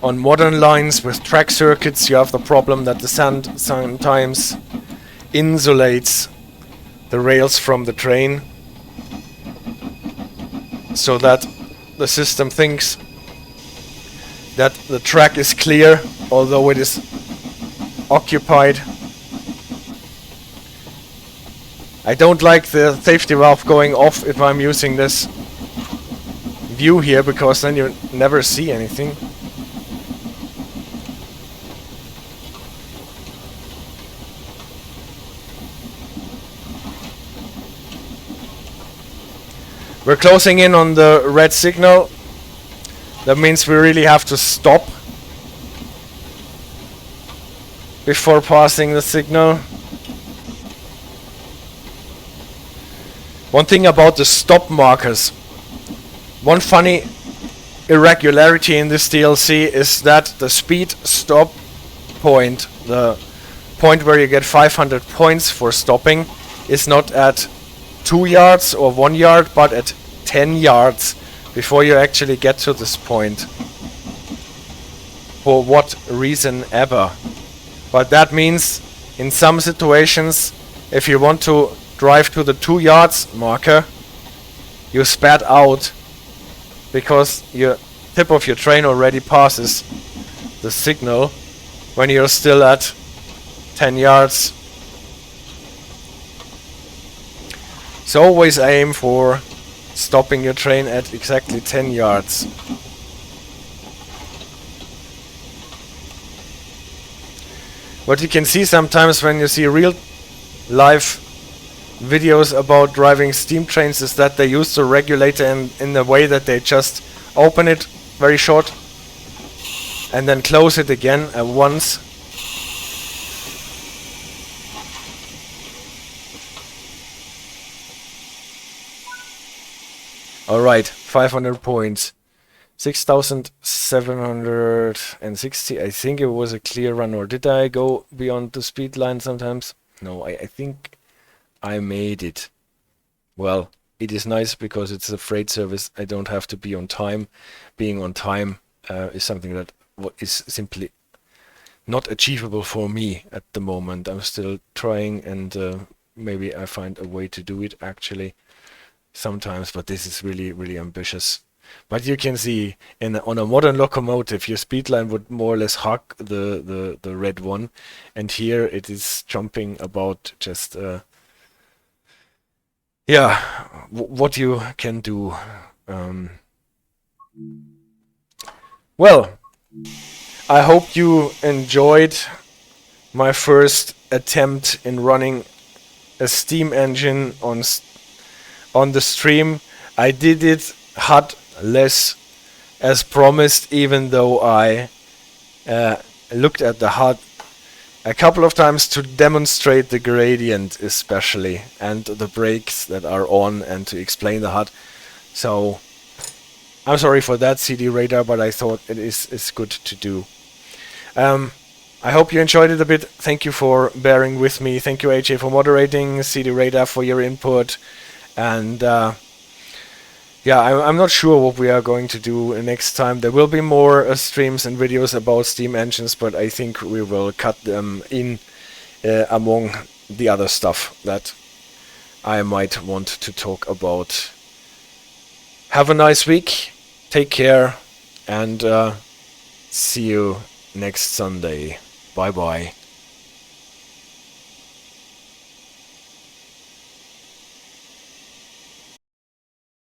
On modern lines with track circuits, you have the problem that the sand sometimes insulates the rails from the train, so that the system thinks that the track is clear, although it is occupied. I don't like the safety valve going off if I'm using this view here, because then you never see anything. We're closing in on the red signal. That means we really have to stop before passing the signal. One thing about the stop markers. One funny irregularity in this DLC is that the speed stop point, the point where you get 500 points for stopping, is not at 2 yards or 1 yard, but at 10 yards before you actually get to this point. For what reason ever. But that means in some situations, if you want to drive to the 2 yards marker, you sped out because your tip of your train already passes the signal when you're still at 10 yards. So always aim for stopping your train at exactly 10 yards. What you can see sometimes when you see real live videos about driving steam trains is that they use the regulator in the way that they just open it very short and then close it again at once. Alright, 500 points. 6,760. I think it was a clear run, or did I go beyond the speed line sometimes? No, I think I made it. Well, it is nice because it's a freight service. I don't have to be on time. Being on time is something that is simply not achievable for me at the moment. I'm still trying, and maybe I find a way to do it actually sometimes, but this is really, really ambitious. But you can see on a modern locomotive, your speed line would more or less hug the red one, and here it is jumping about just yeah, what you can do. Well, I hope you enjoyed my first attempt in running a steam engine on the stream. I did it HUD-less as promised, even though I looked at the HUD a couple of times to demonstrate the gradient especially, and the brakes that are on, and to explain the HUD. So I'm sorry for that, CD Radar, but I thought it's good to do. I hope you enjoyed it a bit. Thank you for bearing with me. Thank you, AJ, for moderating, CD Radar for your input, and yeah, I'm not sure what we are going to do next time. There will be more streams and videos about steam engines, but I think we will cut them in among the other stuff that I might want to talk about. Have a nice week, take care, and see you next Sunday. Bye bye.